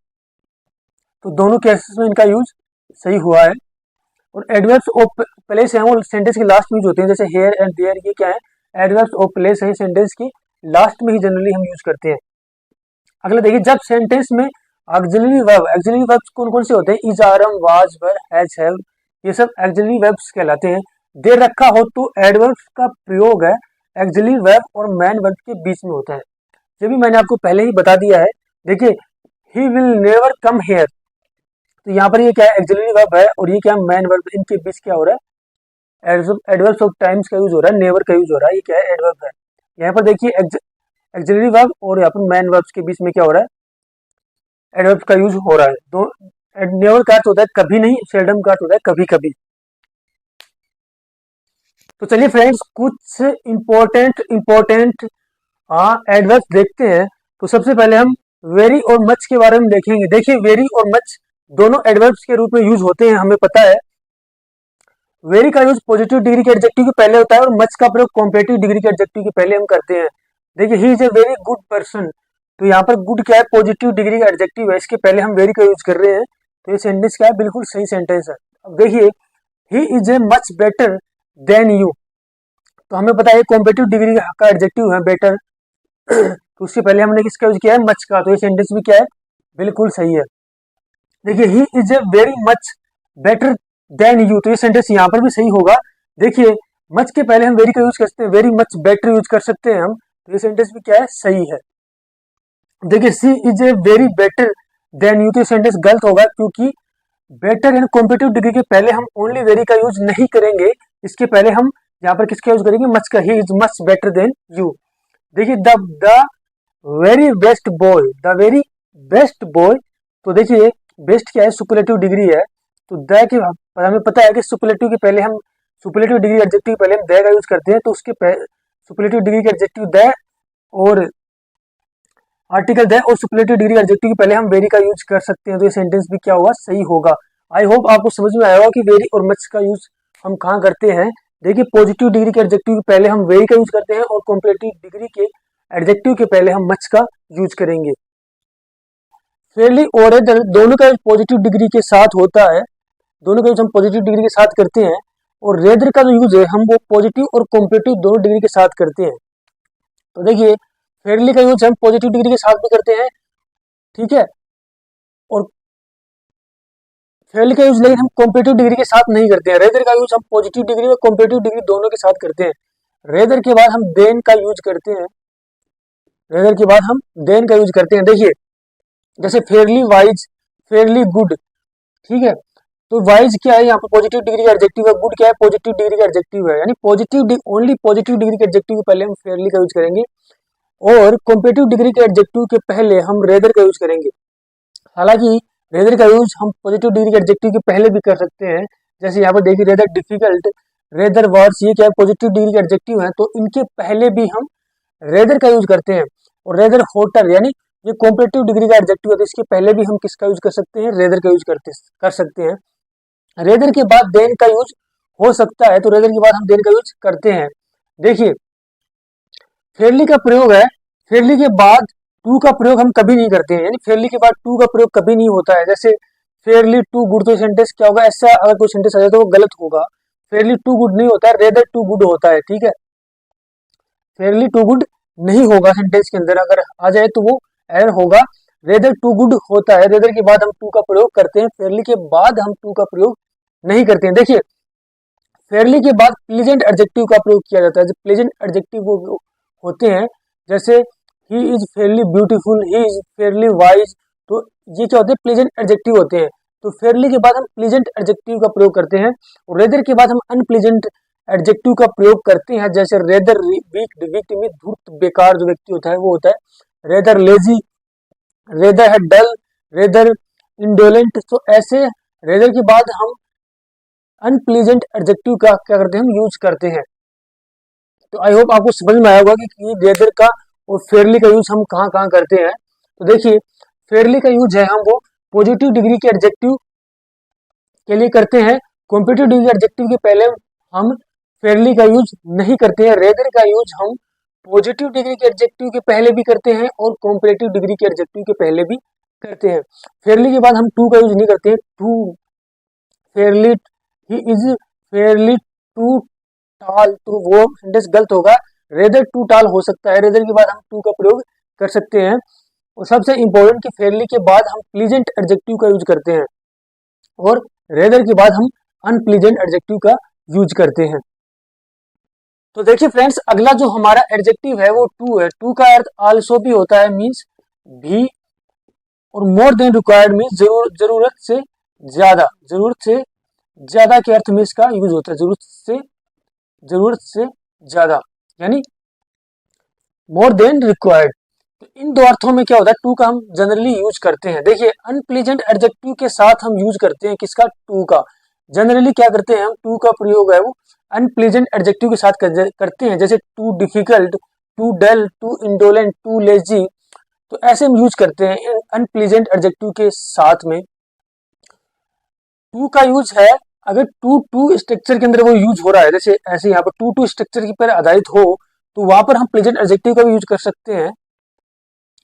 तो दोनों केसेस में इनका यूज सही हुआ है। और एडवर्ब्स ऑफ प्लेस है वो सेंटेंस के लास्ट में यूज होते हैं। जैसे हेयर एंड देयर, ये क्या है, एडवर्ब्स ऑफ प्लेस है, सेंटेंस के लास्ट में ही जनरली हम यूज करते हैं। अगला देखिए, जब सेंटेंस में ऑक्सिलरी वर्ब्स कौन कौन से होते हैं, is, are, am, was, were, has, have, ये सब ऑक्सिलरी वर्ब्स कहलाते हैं। दे रखा हो तो एडवर्ब्स का प्रयोग है ऑक्सिलरी वर्ब और मेन वर्ब के बीच में होता है। ये भी मैंने आपको पहले ही बता दिया है। देखिए, he will never come here, तो यहाँ पर ये क्या है, ऑक्सिलरी वर्ब है, और ये क्या है, मेन वर्ब। इनके बीच क्या हो रहा है, एडवर्ब्स ऑफ टाइम्स का यूज हो रहा है, नेवर का यूज हो रहा है। ये क्या है, एडवर्ब है। यहाँ पर देखिए ऑक्सिलरी वर्ब और यहाँ पर मेन वर्ब्स के बीच में क्या हो रहा है, एडवर्ब का यूज हो रहा है। दो नेवर का अर्थ होता है कभी नहीं, सेल्डम का अर्थ होता है कभी कभी। तो चलिए फ्रेंड्स, कुछ इंपॉर्टेंट एडवर्ब्स देखते हैं। तो सबसे पहले हम वेरी और मच के बारे में देखेंगे। देखिए, वेरी और मच दोनों एडवर्ब्स के रूप में यूज होते हैं, हमें पता है। वेरी का यूज पॉजिटिव डिग्री के एडजेक्टिव के पहले होता है और मच का प्रयोग कॉम्पेटिव डिग्री के एडजेक्टिव के पहले हम करते हैं। देखिए, he is a very good person, तो यहाँ पर गुड क्या है, पॉजिटिव डिग्री का एडजेक्टिव है, इसके पहले हम वेरी का यूज कर रहे हैं। तो ये सेंटेंस क्या है, बिल्कुल सही सेंटेंस है। अब देखिए, he is a much better than you, तो हमें पता है कॉम्पेटिव डिग्री का एडजेक्टिव है बेटर, तो उससे पहले हमने किसका यूज किया है, मच का। तो ये सेंटेंस भी क्या है, बिल्कुल सही है। देखिए, he is a very much better than you, तो ये सेंटेंस यहाँ पर भी सही होगा। देखिए, मच के पहले हम वेरी का यूज करते हैं, वेरी मच बेटर यूज कर सकते हैं हम, तो ये सेंटेंस भी क्या है, सही है। देखिए, she is a very better than you, तो ये सेंटेंस गलत होगा, क्योंकि बेटर एंड कॉम्पिटिटिव डिग्री के पहले हम ओनली वेरी का यूज नहीं करेंगे, इसके पहले हम यहाँ पर किसका यूज करेंगे, मच का। He is much better than you. देखिए, the very best boy, the very best boy, तो देखिए बेस्ट क्या है, सुपरलेटिव डिग्री है, तो द के हमें पता है कि सुपरलेटिव के पहले हम सुपरलेटिव डिग्री एडजेक्टिव पहले हम द का यूज करते हैं, तो उसके सुपरलेटिव डिग्री के एडजेक्टिव द और आर्टिकल द और सुपरलेटिव डिग्री एडजेक्टिव के पहले हम वेरी का यूज कर सकते हैं, तो ये सेंटेंस भी क्या होगा, सही होगा। आई होप आपको समझ में आया होगा कि वेरी और मच का यूज हम कहाँ करते हैं। देखिए, पॉजिटिव डिग्री के एडजेक्टिव के पहले हम वेरी का यूज करते हैं और कॉम्पलेटिव डिग्री के एडजेक्टिव के पहले हम मच का यूज करेंगे। फेयरली और दोनों का पॉजिटिव डिग्री के साथ होता है, दोनों का यूज हम पॉजिटिव डिग्री के साथ करते हैं, और रेदर का जो यूज है हम वो पॉजिटिव और कॉम्पलेटिव दोनों डिग्री के साथ करते हैं। तो देखिए, फेयरली का यूज हम पॉजिटिव डिग्री के साथ भी करते हैं, ठीक है, और फेयरली का यूज लेकिन हम कॉम्पलेटिव डिग्री के साथ नहीं करते हैं। रेदर का यूज हम पॉजिटिव डिग्री और कॉम्पलेटिव डिग्री दोनों के साथ करते हैं। रेदर के बाद हम देन का यूज करते हैं, रेदर के बाद हम देन का यूज करते हैं। देखिए, जैसे फेयरली वाइज, फेयरली गुड, ठीक है, तो वाइज क्या है, यहाँ पर पॉजिटिव डिग्री का एडजेक्टिव है, गुड क्या है, पॉजिटिव डिग्री का एडजेक्टिव है, यानी पॉजिटिव ओनली पॉजिटिव डिग्री के एडजेक्टिव के पहले हम फेयरली का यूज करेंगे और कॉम्पलेटिव डिग्री के एडजेक्टिव के पहले हम रेदर का यूज करेंगे। हालांकि रेदर का यूज हम पॉजिटिव डिग्री के एडजेक्टिव के पहले भी कर सकते हैं। जैसे यहाँ पर देखिए, रेदर डिफिकल्ट, रेदर वर्ड्स, ये क्या है, पॉजिटिव डिग्री के एडजेक्टिव है, तो इनके पहले भी हम रेदर का यूज करते हैं। और रेदर होटर, यानी ये कॉम्पलेटिव डिग्री का एडजेक्टिव है, तो इसके पहले भी हम किसका यूज कर सकते हैं, रेदर का यूज कर सकते हैं। रेदर के बाद देन का यूज हो सकता है, तो रेदर के बाद हम देन का यूज करते हैं। देखिए, फेयरली का प्रयोग है, फेयरली के बाद टू का प्रयोग हम कभी नहीं करते हैं, यानी फेयरली के बाद टू का प्रयोग कभी नहीं होता है। जैसे फेयरली टू गुड, तो सेंटेंस क्या होगा, ऐसा अगर कोई सेंटेंस आ जाए तो वो गलत होगा। फेयरली टू गुड नहीं होता है, रेदर टू गुड होता है, ठीक है, फेयरली टू गुड नहीं होगा सेंटेंस के अंदर, अगर आ जाए तो वो एरर होगा। रेदर टू गुड होता है, रेदर के बाद हम टू का प्रयोग करते हैं, फेयरली के बाद हम टू का प्रयोग नहीं करते हैं। देखिए, फेयरली के बाद प्लीजेंट एडजेक्टिव का प्रयोग किया जाता है। जो प्लीजेंट एडजेक्टिव वो होते हैं, जैसे he is Fairlie beautiful, he is Fairlie wise, तो ये क्या होते हैं, प्लीजेंट एडजेक्टिव होते हैं। तो फेयरली के बाद हम प्लीजेंट एडजेक्टिव का प्रयोग करते हैं, और रेदर के बाद हम अनप्लीजेंट एडजेक्टिव का प्रयोग करते हैं। जैसे रेदर वीक, वीक में धूर्त, बेकार जो व्यक्ति होता है वो होता है। रेदर लेजी, रेदर है डल, रेदर इंडोलेंट, तो ऐसे रेदर के बाद हम अनप्लीजेंट एडजेक्टिव का क्या करते हैं, हम यूज करते हैं। तो आई होप आपको समझ में आया होगा कि रेदर का और फेयरली का यूज हम कहाँ कहाँ करते हैं। तो देखिए, फेयरली का यूज है हम वो पॉजिटिव डिग्री के एडजेक्टिव के लिए करते हैं। कॉम्पिटिटिव डिग्री एडजेक्टिव के पहले हम फेयरली का यूज नहीं करते हैं। रेदर का यूज हम पॉजिटिव डिग्री के एडजेक्टिव के पहले भी करते हैं और कॉम्परेटिव डिग्री के एडजेक्टिव के पहले भी करते हैं। फेयरली के बाद हम टू का यूज नहीं करते हैं। Too fairly, he is fairly too tall, तो वो सेंटेंस गलत होगा। रेदर टू टाल हो सकता है, रेदर के बाद हम टू का प्रयोग कर सकते हैं। और सबसे इंपॉर्टेंट कि फेयरली के बाद हम प्लीजेंट एडजेक्टिव का यूज करते हैं और रेदर के बाद हम अनप्लीजेंट एडजेक्टिव का यूज करते हैं। तो देखिए फ्रेंड्स, अगला जो हमारा एडजेक्टिव है वो टू है। टू का अर्थ आल्सो भी होता है, मीन्स भी, और मोर देन रिक्वायर्ड मीन्स जरूरत से ज्यादा। जरूरत से ज्यादा के अर्थ में इसका यूज होता है, जरूरत से ज्यादा यानी मोर देन रिक्वायर्ड। तो इन दो अर्थों में क्या होता है, टू का हम जनरली यूज करते हैं। देखिए अनप्लीजेंट एडजेक्टिव के साथ हम यूज करते हैं किसका, टू का। जनरली क्या करते हैं हम, टू का प्रयोग है वो अनप्लीजेंट एडजेक्टिव के साथ करते हैं, जैसे too difficult, too dull, too indolent, too lazy. तो ऐसे हम यूज करते हैं अनप्लीजेंट एडजेक्टिव के साथ में। टू का यूज है अगर टू टू स्ट्रक्चर के अंदर वो यूज हो रहा है, जैसे ऐसे यहाँ पर टू टू स्ट्रक्चर के पर आधारित हो, तो वहां पर हम प्लीजेंट एडजेक्टिव का भी यूज कर सकते हैं,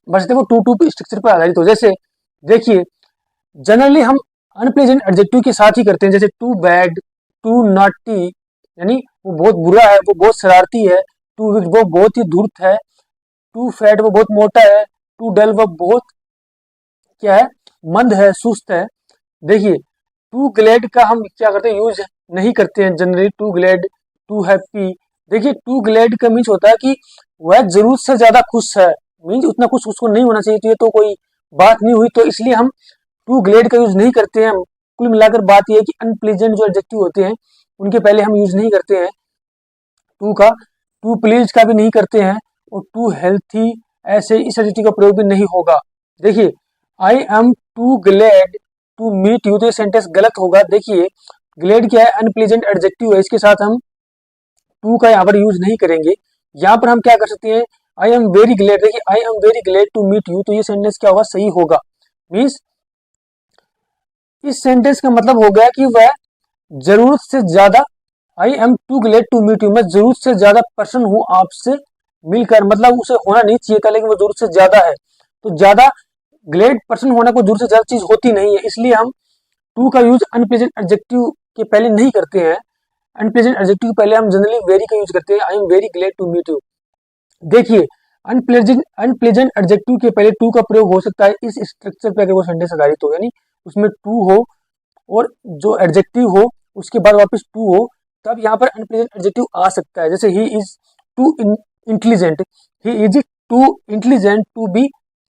बस वो टू टू स्ट्रक्चर पर आधारित हो। जैसे देखिए जनरली हम अनप्लीजेंट एडजेक्टिव के साथ ही करते हैं, जैसे टू बैड, टू नॉटी यानी वो बहुत बुरा है, वो बहुत शरारती है। टू वीक, वो बहुत ही धूर्त है। टू फैट, वो बहुत मोटा है। टू डल, वो बहुत क्या है, मंद है, सुस्त है। देखिए टू ग्लैड का हम क्या करते हैं, यूज नहीं करते हैं generally. Too glad, too happy. देखिए टू ग्लैड का मीन्स होता है कि वह जरूरत से ज्यादा खुश है, मीन्स उतना खुश उसको नहीं होना चाहिए, तो ये तो कोई बात नहीं हुई, तो इसलिए हम टू ग्लेड का यूज नहीं करते हैं। कुल मिलाकर बात यह है कि अनप्लीजेंट जो एडजेक्टिव होते हैं उनके पहले हम यूज नहीं करते हैं टू का। टू प्लीज का भी नहीं करते हैं और टू हेल्थी, ऐसे इस एडजेक्टिव का प्रयोग भी नहीं होगा। देखिए I am too glad to meet you, तो ये सेंटेंस गलत होगा। देखिए ग्लेड क्या है, अनप्लीजेंट एडजेक्टिव है, इसके साथ हम टू का यहाँ पर यूज नहीं करेंगे। यहाँ पर हम क्या कर सकते हैं, आई एम वेरी ग्लेड। देखिए I am very glad to meet you, तो ये सेंटेंस क्या होगा, सही होगा। मीन्स इस सेंटेंस का मतलब हो गया कि वह जरूरत से ज्यादा, I am too glad to meet you, मैं जरूरत से ज्यादा प्रसन्न हूं आपसे मिलकर, मतलब उसे होना नहीं चाहिए था लेकिन वो जरूरत से ज्यादा है। तो ज्यादा ग्लेड प्रसन्न होना कोई जरूरत से ज्यादा चीज होती नहीं है, इसलिए हम टू का यूज अनप्लेजेंट एडजेक्टिव के पहले नहीं करते हैं। अनप्लेजेंट एडजेक्टिव के पहले हम जनरली वेरी का यूज करते हैं, I am very glad to meet you. देखिए अनप्लेजेंट एडजेक्टिव के पहले टू का प्रयोग हो सकता है इस स्ट्रक्चर पे, अगर वो सेंटेंस आधारित हो, यानी उसमें टू हो और जो एडजेक्टिव हो उसके बाद वापस टू हो, तब यहाँ पर अनप्लेजेंट एडजेक्टिव आ सकता है। जैसे he is too intelligent, he is too intelligent to be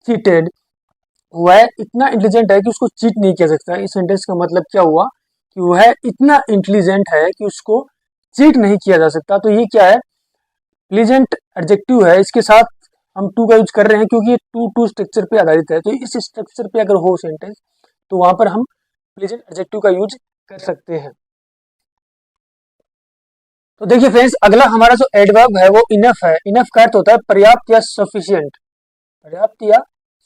cheated, वह इतना इंटेलिजेंट है कि उसको चीट नहीं किया सकता। इस सेंटेंस का मतलब क्या हुआ कि वह इतना इंटेलिजेंट है कि उसको चीट नहीं किया जा सकता। तो ये क्या है, प्लीजेंट एडजेक्टिव है, इसके साथ हम टू का यूज कर रहे हैं क्योंकि ये टू टू स्ट्रक्चर पे आधारित है। तो इस स्ट्रक्चर पे अगर हो सेंटेंस तो वहां पर हम प्लीजेंट एडजेक्टिव का यूज कर सकते हैं। तो देखिए फ्रेंड्स, अगला हमारा जो एडवर्ब है वो इनफ है। इनफ का अर्थ होता है पर्याप्त या सफिशिएंट। पर्याप्त या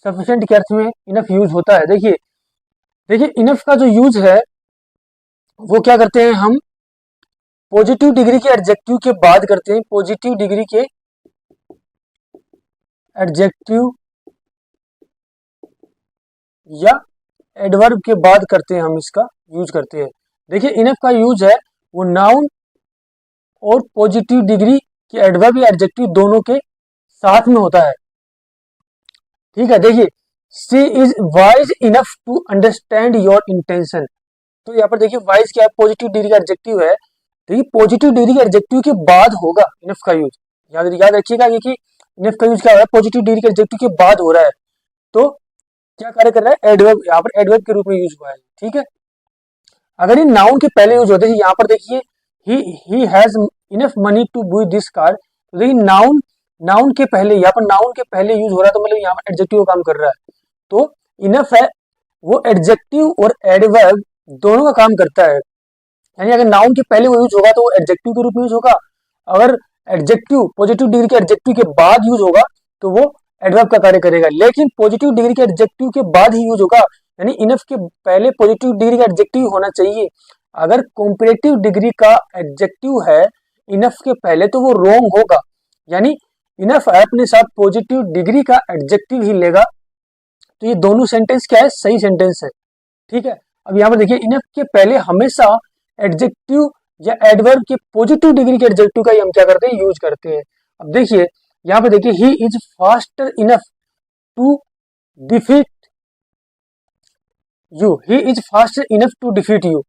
सफिशिएंट के अर्थ में इनफ यूज होता है। देखिए इनफ का जो यूज है वो क्या करते हैं, हम पॉजिटिव डिग्री के एडजेक्टिव के बाद करते हैं। पॉजिटिव डिग्री के एडजेक्टिव या एडवर्ब के बाद करते हैं, हम इसका यूज करते हैं। देखिए इनफ का यूज है वो नाउन और पॉजिटिव डिग्री के एडवर्ब या एडजेक्टिव दोनों के साथ में होता है। ठीक है, देखिए she is wise enough to understand your intention. तो यहाँ पर देखिए वाइज क्या है, पॉजिटिव डिग्री का एडजेक्टिव है। देखिए पॉजिटिव डिग्री के एडजेक्टिव के बाद होगा इनफ का यूज। याद रखिएगा कि इनफ का यूज क्या हो रहा है, पॉजिटिव डिग्री के एडजेक्टिव के बाद हो रहा है। तो क्या कार्य कर रहा है, एडवर्ब, यहाँ पर एडवर्ब के रूप में यूज हुआ है। ठीक है, अगर ये नाउन के पहले यूज होते हैं, यहाँ पर देखिए he has enough money to buy this car. तो देखिए नाउन के पहले, यहाँ पर नाउन के पहले यूज हो रहा है, तो मतलब यहाँ पर एडजेक्टिव का काम कर रहा है। तो इनफ है वो एडजेक्टिव और एडवर्ब दोनों का काम करता है। यानी अगर नाउन के पहले वो यूज होगा तो वो एडजेक्टिव के रूप में यूज होगा, अगर एडजेक्टिव पॉजिटिव डिग्री के एडजेक्टिव के बाद यूज होगा तो वो एडवर्ब का कार्य करेगा। लेकिन पॉजिटिव डिग्री के एडजेक्टिव के बाद ही यूज होगा यानी इनफ के पहले पॉजिटिव डिग्री का एडजेक्टिव होना चाहिए। अगर कॉम्परेटिव डिग्री का एडजेक्टिव है इनफ के पहले तो वो रॉन्ग होगा, यानी इनफ अपने साथ पॉजिटिव डिग्री का एडजेक्टिव ही लेगा। तो ये दोनों सेंटेंस क्या है, सही सेंटेंस है। ठीक है, अब यहाँ पर देखिए इनफ के पहले हमेशा एडजेक्टिव या एडवर्ब के पॉजिटिव डिग्री के एडजेक्टिव का ही हम क्या करते हैं, यूज करते हैं। अब देखिए यहाँ पे देखिए he is faster enough to defeat you, he is faster enough to defeat you,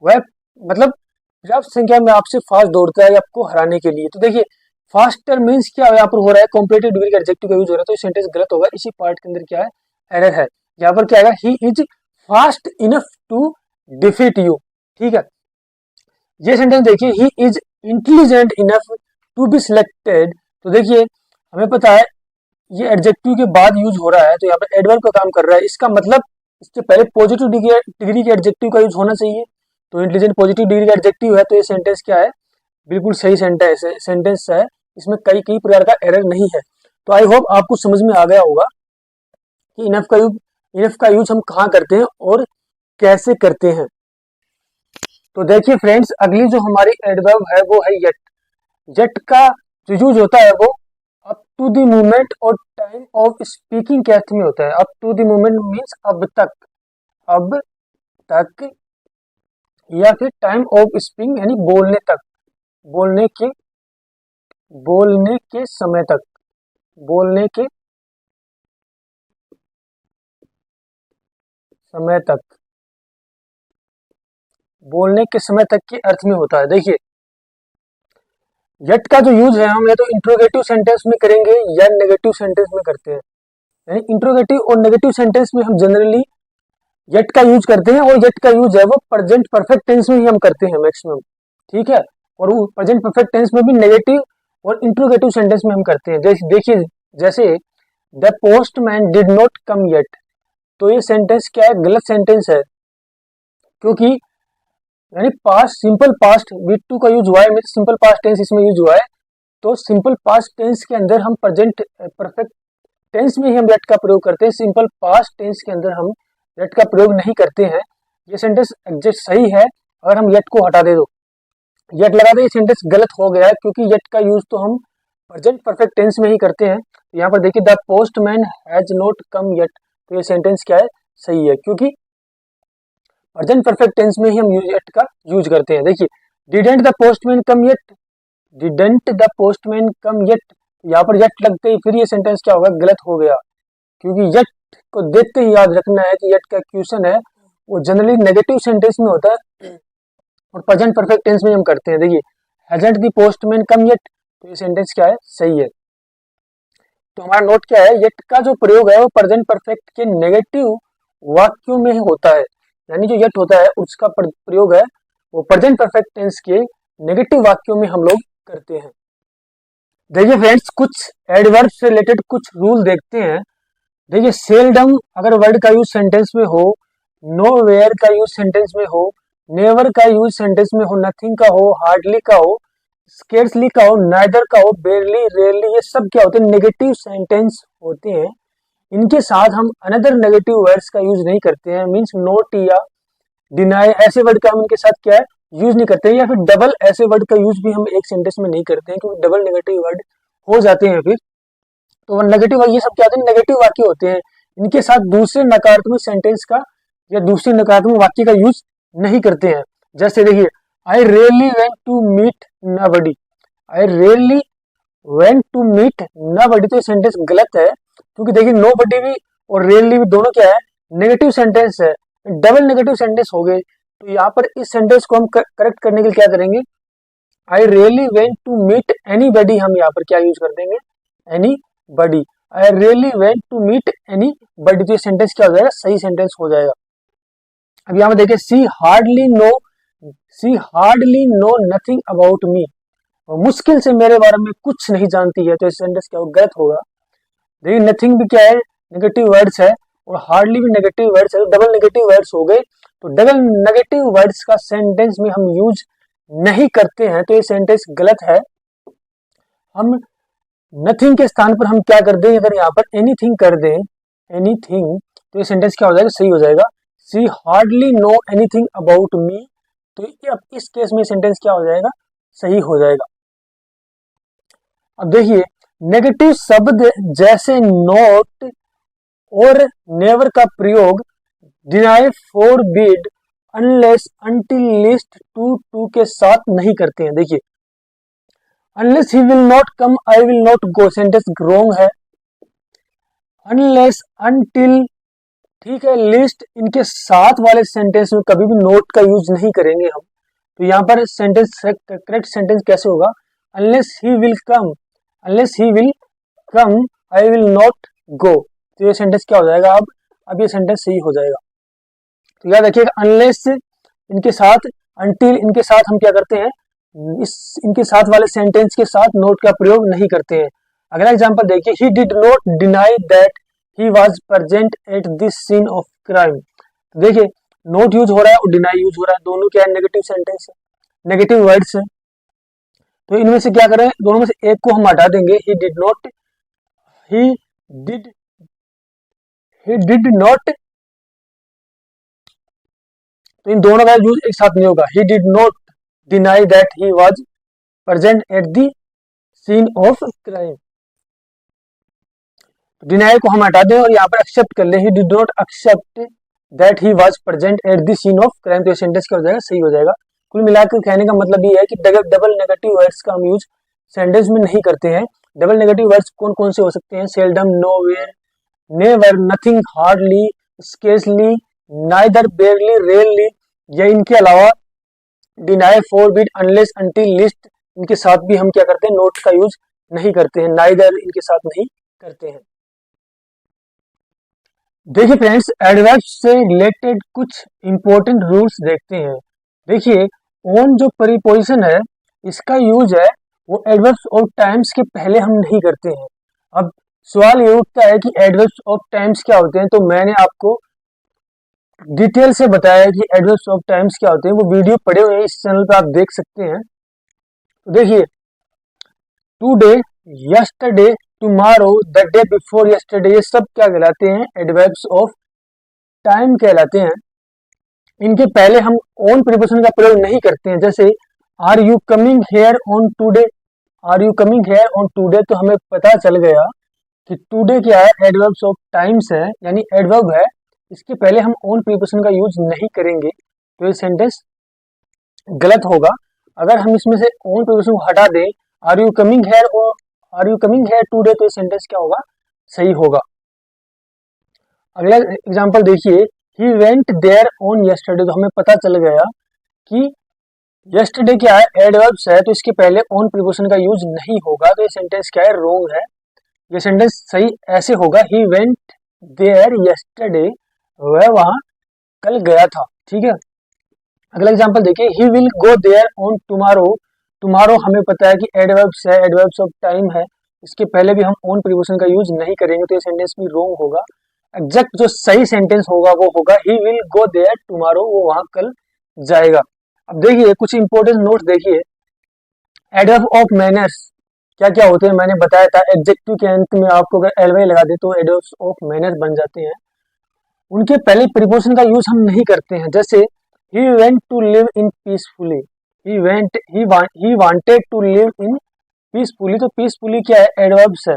वह मतलब पर्याप्त संख्या में आपसे फास्ट दौड़ता है आपको हराने के लिए। तो देखिए फास्टर मीन्स क्या यहाँ पर हो रहा है, कॉम्परेटिव डिग्री का एडजेक्टिव का यूज हो रहा है, तो ये सेंटेंस गलत होगा। इसी पार्ट के अंदर क्या है, एरर है। यहाँ पर क्या आएगा, he is fast enough to defeat you. ठीक है, ये सेंटेंस देखिए he is intelligent enough to be selected. तो देखिए हमें पता है ये एडजेक्टिव के बाद यूज हो रहा है, तो यहाँ पर एडवर्ब का काम कर रहा है। इसका मतलब इसके पहले पॉजिटिव डिग्री के एडजेक्टिव का यूज होना चाहिए। तो इंटेलिजेंट पॉजिटिव डिग्री का एडजेक्टिव है, तो ये सेंटेंस क्या है, बिल्कुल सही सेंटेंस है। इसमें कई प्रकार का एरर नहीं है। तो आई होप आपको समझ में आ गया होगा कि इनफ का यूज हम कहाँ करते हैं और कैसे करते हैं। तो देखिए फ्रेंड्स, अगली जो हमारी एडवर्ब है वो है येट। येट का जो यूज होता है वो अप टू द मोमेंट और टाइम ऑफ स्पीकिंग के अर्थ में होता है। Up to the moment means अब तक या फिर टाइम ऑफ स्पीकिंग यानी बोलने तक, बोलने के समय तक, बोलने के समय तक, बोलने के समय तक के अर्थ में होता है। देखिए येट का जो यूज है हम या तो इंट्रोगेटिव सेंटेंस में करेंगे या नेगेटिव सेंटेंस में करते हैं। यानी इंट्रोगेटिव और नेगेटिव सेंटेंस में हम जनरली येट का यूज करते हैं, और येट का यूज है वो प्रेजेंट परफेक्ट टेंस में ही हम करते हैं मैक्सिमम। ठीक है, और वो प्रेजेंट परफेक्ट टेंस में भी नेगेटिव और इंट्रोगेटिव सेंटेंस में हम करते हैं। देखिए जैसे the postman did not come yet, तो ये सेंटेंस क्या है, गलत सेंटेंस है, क्योंकि यानी past simple past with two का यूज हुआ है, सिंपल पास्ट टेंस इसमें यूज हुआ है। तो सिंपल पास्ट टेंस के अंदर हम प्रेजेंट परफेक्ट टेंस में ही हम येट का प्रयोग करते हैं, सिंपल पास्ट टेंस के अंदर हम येट का प्रयोग नहीं करते हैं। ये सेंटेंस एग्जैक्ट सही है, अगर हम येट को हटा दे दो, येट लगा दे, ये सेंटेंस गलत हो गया है, क्योंकि येट का यूज तो हम प्रेजेंट परफेक्ट टेंस में ही करते हैं। तो यहाँ पर देखिए the postman has not come yet, तो ये सेंटेंस क्या है, सही है, क्योंकि प्रेजेंट परफेक्ट टेंस में ही हम येट का यूज करते हैं। देखिए didn't the postman come yet, didn't the postman come yet, यहाँ पर येट लगते ही फिर ये सेंटेंस क्या होगा, गलत हो गया, क्योंकि येट को देखते ही याद रखना है कि येट का क्वेश्चन है वो जनरली नेगेटिव सेंटेंस में होता है और प्रेजेंट परफेक्ट टेंस में हम करते हैं। देखिए hasn't the postman come yet, तो ये सेंटेंस क्या है, सही है। तो हमारा नोट क्या है, येट का जो प्रयोग है वो प्रेजेंट परफेक्ट के नेगेटिव वाक्यों में ही होता है। यानी जो येट होता है उसका प्रयोग है वो प्रेजेंट परफेक्ट टेंस के नेगेटिव वाक्यों में हम लोग करते हैं। देखिए फ्रेंड्स, कुछ एडवर्ब से रिलेटेड कुछ रूल देखते हैं। देखिए सेल्डम अगर वर्ड का यूज सेंटेंस में हो, नो वेयर का यूज सेंटेंस में हो, नेवर का यूज सेंटेंस में हो, नथिंग का हो, हार्डली का हो, स्केर्सली का हो, नाइदर का हो, बेरली, रेयरली, ये सब क्या होते हैं, नेगेटिव सेंटेंस होते हैं। इनके साथ हम अनदर नेगेटिव वर्ड्स का यूज नहीं करते हैं, मींस नोट या डिनाई ऐसे वर्ड का हम इनके साथ क्या है, यूज नहीं करते हैं। या फिर डबल ऐसे वर्ड का यूज भी हम एक सेंटेंस में नहीं करते हैं, क्योंकि डबल नेगेटिव वर्ड हो जाते हैं फिर। तो नेगेटिव ये सब क्या होते हैं, नेगेटिव वाक्य होते हैं। इनके साथ दूसरे नकारात्मक सेंटेंस का या दूसरे नकारात्मक वाक्य का यूज नहीं करते हैं। जैसे देखिए I really went to meet nobody, I really went to meet nobody, तो ये सेंटेंस गलत है, क्योंकि देखिए नो बडी भी और रियली भी दोनों क्या है, नेगेटिव सेंटेंस है, डबल नेगेटिव सेंटेंस हो गए। तो यहाँ पर इस सेंटेंस को हम करेक्ट करने के लिए क्या करेंगे, I really went to meet anybody, हम यहाँ पर क्या यूज कर देंगे, anybody, I really went to meet anybody, तो ये सेंटेंस क्या हो जाएगा, सही सेंटेंस हो जाएगा। अब यहाँ पर देखिए she hardly know nothing about me, मुश्किल से मेरे बारे में कुछ नहीं जानती है, तो ये सेंटेंस क्या होगा, गलत होगा। देखिए नथिंग भी क्या है, नेगेटिव वर्ड्स है, और हार्डली भी नेगेटिव वर्ड्स है, डबल नेगेटिव वर्ड्स हो गए। तो डबल नेगेटिव वर्ड्स का सेंटेंस में हम यूज नहीं करते हैं, तो ये सेंटेंस गलत है। हम नथिंग के स्थान पर हम क्या कर दें, अगर यहाँ पर एनीथिंग कर दें, एनीथिंग, तो ये सेंटेंस क्या हो जाएगा, सही हो जाएगा। She hardly know anything about me, तो अब इस केस में सेंटेंस क्या हो जाएगा, सही हो जाएगा। अब देखिए नेगेटिव शब्द जैसे नोट और नेवर का प्रयोग deny, forbid, unless, until, lest, to के साथ नहीं करते हैं। देखिए unless he will not come I will not go, sentence wrong है। अनलेस, अनटिल, ठीक है, लिस्ट, इनके साथ वाले सेंटेंस में कभी भी नोट का यूज नहीं करेंगे हम। तो यहाँ पर सेंटेंस करेक्ट सेंटेंस कैसे होगा, unless he will come, unless he will come I will not गो, तो ये सेंटेंस क्या हो जाएगा, अब ये सेंटेंस सही हो जाएगा। तो याद रखिएगा अनलेस इनके साथ, अनटिल इनके साथ हम क्या करते हैं, इस इनके साथ वाले सेंटेंस के साथ नोट का प्रयोग नहीं करते हैं। अगला एग्जांपल देखिए, he did not deny that he was present at this scene of crime. देखिए नोट यूज हो रहा है और डिनाई यूज हो रहा है, दोनों क्या है, नेगेटिव सेंटेंस है, नेगेटिव वर्ड्स है। तो इनमें से क्या करें, दोनों में से एक को हम हटा देंगे, he did not, he did, he did not, तो इन दोनों का यूज एक साथ नहीं होगा। He did not deny that he was present at the scene of crime, deny को हम हटा दें और यहाँ पर एक्सेप्ट कर ले, he did not accept that he was present at the scene of crime, तो ये सेंटेंस क्या हो जाएगा, सही हो जाएगा। कुल मिलाकर कहने का मतलब ये है कि डबल नेगेटिव वर्ड्स का हम यूज सेंटेंस में नहीं करते हैं। डबल नेगेटिव वर्ड्स कौन कौन से हो सकते हैं, seldom, nowhere, never, nothing, hardly, scarcely, neither, बेयरली, rarely, या इनके अलावा deny, forbid, unless, until, list, इनके साथ भी हम क्या करते हैं, नोट का यूज नहीं करते हैं, नाइदर इनके साथ नहीं करते हैं। देखिए फ्रेंड्स एडवर्ब्स से रिलेटेड कुछ इंपॉर्टेंट रूल्स देखते हैं। देखिए ऑन जो प्रीपोजिशन है इसका यूज है वो एडवर्ब्स ऑफ टाइम्स के पहले हम नहीं करते हैं। अब सवाल ये उठता है कि एडवर्ब्स ऑफ टाइम्स क्या होते हैं, तो मैंने आपको डिटेल से बताया कि एडवर्ब्स ऑफ टाइम्स क्या होते हैं, वो वीडियो पड़े हुए हैं इस चैनल पे, आप देख सकते हैं। तो देखिए today, yesterday, tomorrow, the day before yesterday, ये सब क्या कहलाते हैं, एडवर्ब्स ऑफ टाइम कहलाते हैं। इनके पहले हम ऑन प्रीपोजिशन का प्रयोग नहीं करते हैं। जैसे are you coming here on today, are you coming here on today, तो हमें पता चल गया कि टुडे क्या है, एडवर्ब्स ऑफ टाइम्स है, यानी एडवर्ब है, इसके पहले हम ऑन प्रीपोजिशन का यूज नहीं करेंगे, तो ये सेंटेंस गलत होगा। अगर हम इसमें से ऑन प्रीपोजिशन को हटा दें, आर यू कमिंग हेयर और are you coming here today, तो ये सेंटेंस क्या होगा, सही होगा। अगला एग्जांपल देखिए, he went there on yesterday, तो हमें पता चल गया कि यस्टरडे क्या है, एडवर्ब्स है, तो इसके पहले ऑन प्रीपोजिशन का यूज नहीं होगा, तो ये सेंटेंस क्या है, रॉन्ग है। ये सेंटेंस सही ऐसे होगा, ही वेंट देयर यस्टरडे, वह वहां कल गया था, ठीक है। अगला एग्जांपल देखिए, he will go there on tomorrow, tomorrow हमें पता है कि एडवर्ब्स है, एडवर्ब्स ऑफ टाइम है, इसके पहले भी हम ऑन प्रीपोजिशन का यूज नहीं करेंगे, तो ये सेंटेंस भी रॉन्ग होगा। एग्जैक्ट जो सही सेंटेंस होगा वो होगा, he will go there tomorrow, वो वहां कल जाएगा। अब देखिए कुछ इंपॉर्टेंट नोट्स देखिए, एडवर्ब ऑफ मैनर्स क्या क्या होते हैं, मैंने बताया था एडजेक्टिव के अंत में आपको अगर एलवाई लगा दे तो एडवर्ब्स ऑफ मैनर्स बन जाते हैं। उनके पहले प्रीपोजिशन का यूज हम नहीं करते हैं। जैसे he went to live in peacefully, he wanted to live in peacefully, तो पीसफुली क्या है, एडवर्ब्स है।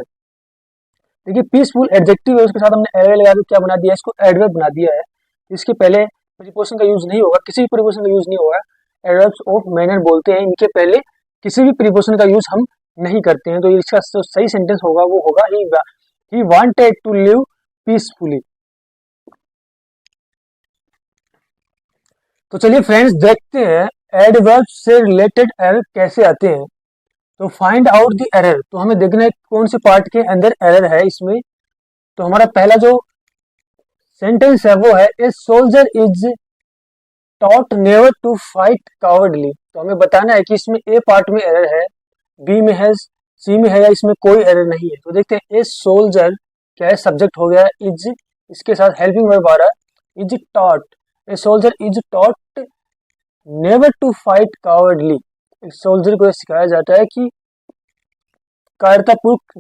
देखिए पीसफुल एडजेक्टिव है, उसके साथ हमने एलवाई लगा के क्या बना दिया, इसको एडवर्ब बना दिया है। इसके पहले प्रीपोजिशन का यूज नहीं होगा, किसी भी प्रीपोजिशन का यूज नहीं होगा, एडवर्ब्स ऑफ मैनर बोलते हैं। इनके पहले किसी भी प्रीपोजिशन का यूज हम नहीं करते हैं, तो इसका जो सही सेंटेंस होगा वो होगा, he wanted to live peacefully. तो चलिए फ्रेंड्स देखते हैं एडवर्ब से रिलेटेड एरर कैसे आते हैं। तो फाइंड आउट द एरर, तो हमें देखना है कौन से पार्ट के अंदर एरर है इसमें। तो हमारा पहला जो सेंटेंस है वो है, a soldier is taught never to fight cowardly, तो हमें बताना है कि इसमें ए पार्ट में एरर है, बी में है, सी में है, या इसमें कोई एरर नहीं है। तो देखते हैं, ए सोल्जर क्या है, सब्जेक्ट हो गया, इज इसके साथ हेल्पिंग वर्ब आ रहा है, is taught, a soldier is taught never to fight cowardly, एक सोल्जर को सिखाया जाता है कि कायरतापूर्वक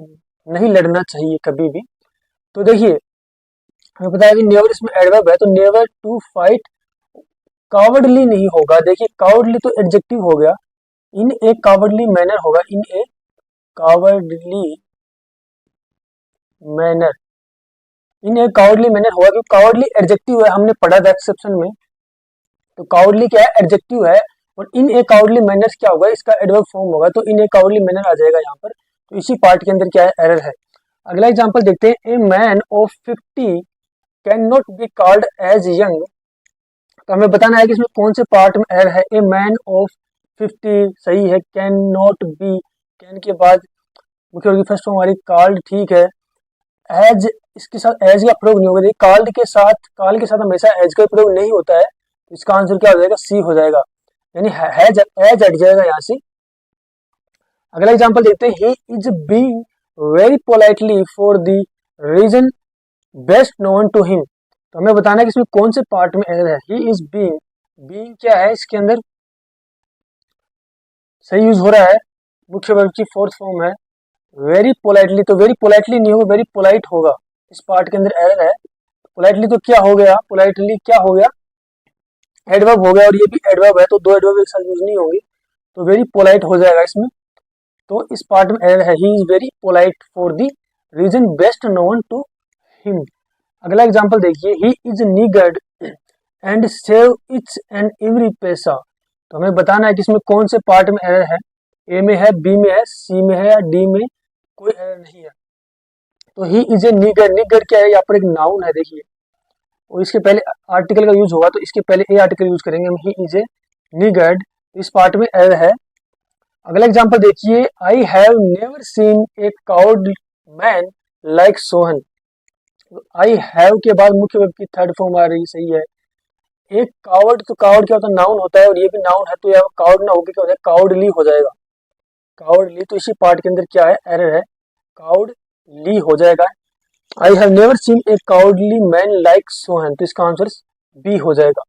नहीं लड़ना चाहिए कभी भी। तो देखिए हमें पता है कि नेवर इसमें एडवर्ब है, तो नेवर टू फाइट कावर्डली नहीं होगा। देखिए कावर्डली तो एडजेक्टिव हो गया, इन ए कावर्डली मैनर होगा, इन ए कावर्डली मैनर, इन ए कावर्डली मैनर होगा, क्योंकि कावर्डली एडजेक्टिव है, हमने पढ़ा था एक्सेप्शन में। तो कावर्डली क्या है, एडजेक्टिव है, और इन ए कावर्डली मैनर्स क्या होगा, इसका एडवर्ब फॉर्म होगा, तो इन ए कावर्डली मैनर आ जाएगा यहाँ पर। तो इसी पार्ट के अंदर क्या है, एरर है। अगला एग्जांपल देखते हैं, a man of 50 can not be called as young. तो हमें बताना है कि इसमें कौन से पार्ट में एरर है। ए मैन ऑफ 50 सही है, कैन नॉट बी, कैन के बाद मुख्य वर्ग की फर्स्ट फॉर्म हमारी कॉल्ड, ठीक है। एज, इसके साथ एज का प्रयोग नहीं होगा, देखिए काल के साथ हमेशा एज का प्रयोग नहीं होता है, तो इसका आंसर क्या हो जाएगा, सी हो जाएगा, यानी एज हट जाएगा यहाँ से। अगला एग्जांपल देखते हैं, he is being very politely for the reason best known to him. तो हमें बताना है कि इसमें कौन से पार्ट में एरर है। ही इज बीइंग, बीइंग क्या है, इसके अंदर सही यूज हो रहा है, मुख्य वर्ब की फोर्थ फॉर्म है। वेरी पोलाइटली, तो वेरी पोलाइटली नहीं होगा, वेरी पोलाइट होगा, इस पार्ट के अंदर एरर है। पोलाइटली तो क्या हो गया, पोलाइटली क्या हो गया, एडवर्ब हो गया, और ये भी एडवर्ब है, तो दो एडवर्ब एक साथ यूज नहीं होंगे, तो वेरी पोलाइट हो जाएगा इसमें। तो इस पार्ट में एरर है, he is very polite for the reason best known to him. अगला एग्जांपल देखिए, he is niggard and save its and every paisa. तो हमें बताना है कि इसमें कौन से पार्ट में एरर है, ए में है, बी में है, सी में है, या डी में कोई एरर नहीं है। तो ही इज ए निगर, निगर क्या है, यहाँ पर एक नाउन है देखिए, और इसके पहले आर्टिकल का यूज होगा, तो इसके पहले ए आर्टिकल यूज करेंगे हम, ही इज ए निगर्ड, इस पार्ट में एरर है। अगला एग्जांपल देखिए, I have never seen A cowed man like Sohan. I have के बाद मुख्य वर्ब की थर्ड फॉर्म आ रही, सही है। एक कावर्ड, तो कावर्ड क्या होता है, नाउन होता है, और ये भी नाउन है, तो यहाँ कावर्ड ना होकर क्या हो जाएगा, कावर्डली हो जाएगा, कावर्डली। तो इसी पार्ट के अंदर क्या है, एरर है, कावर्डली हो जाएगा। I have never seen A cowardly man like Sohan, तो इसका आंसर बी हो जाएगा।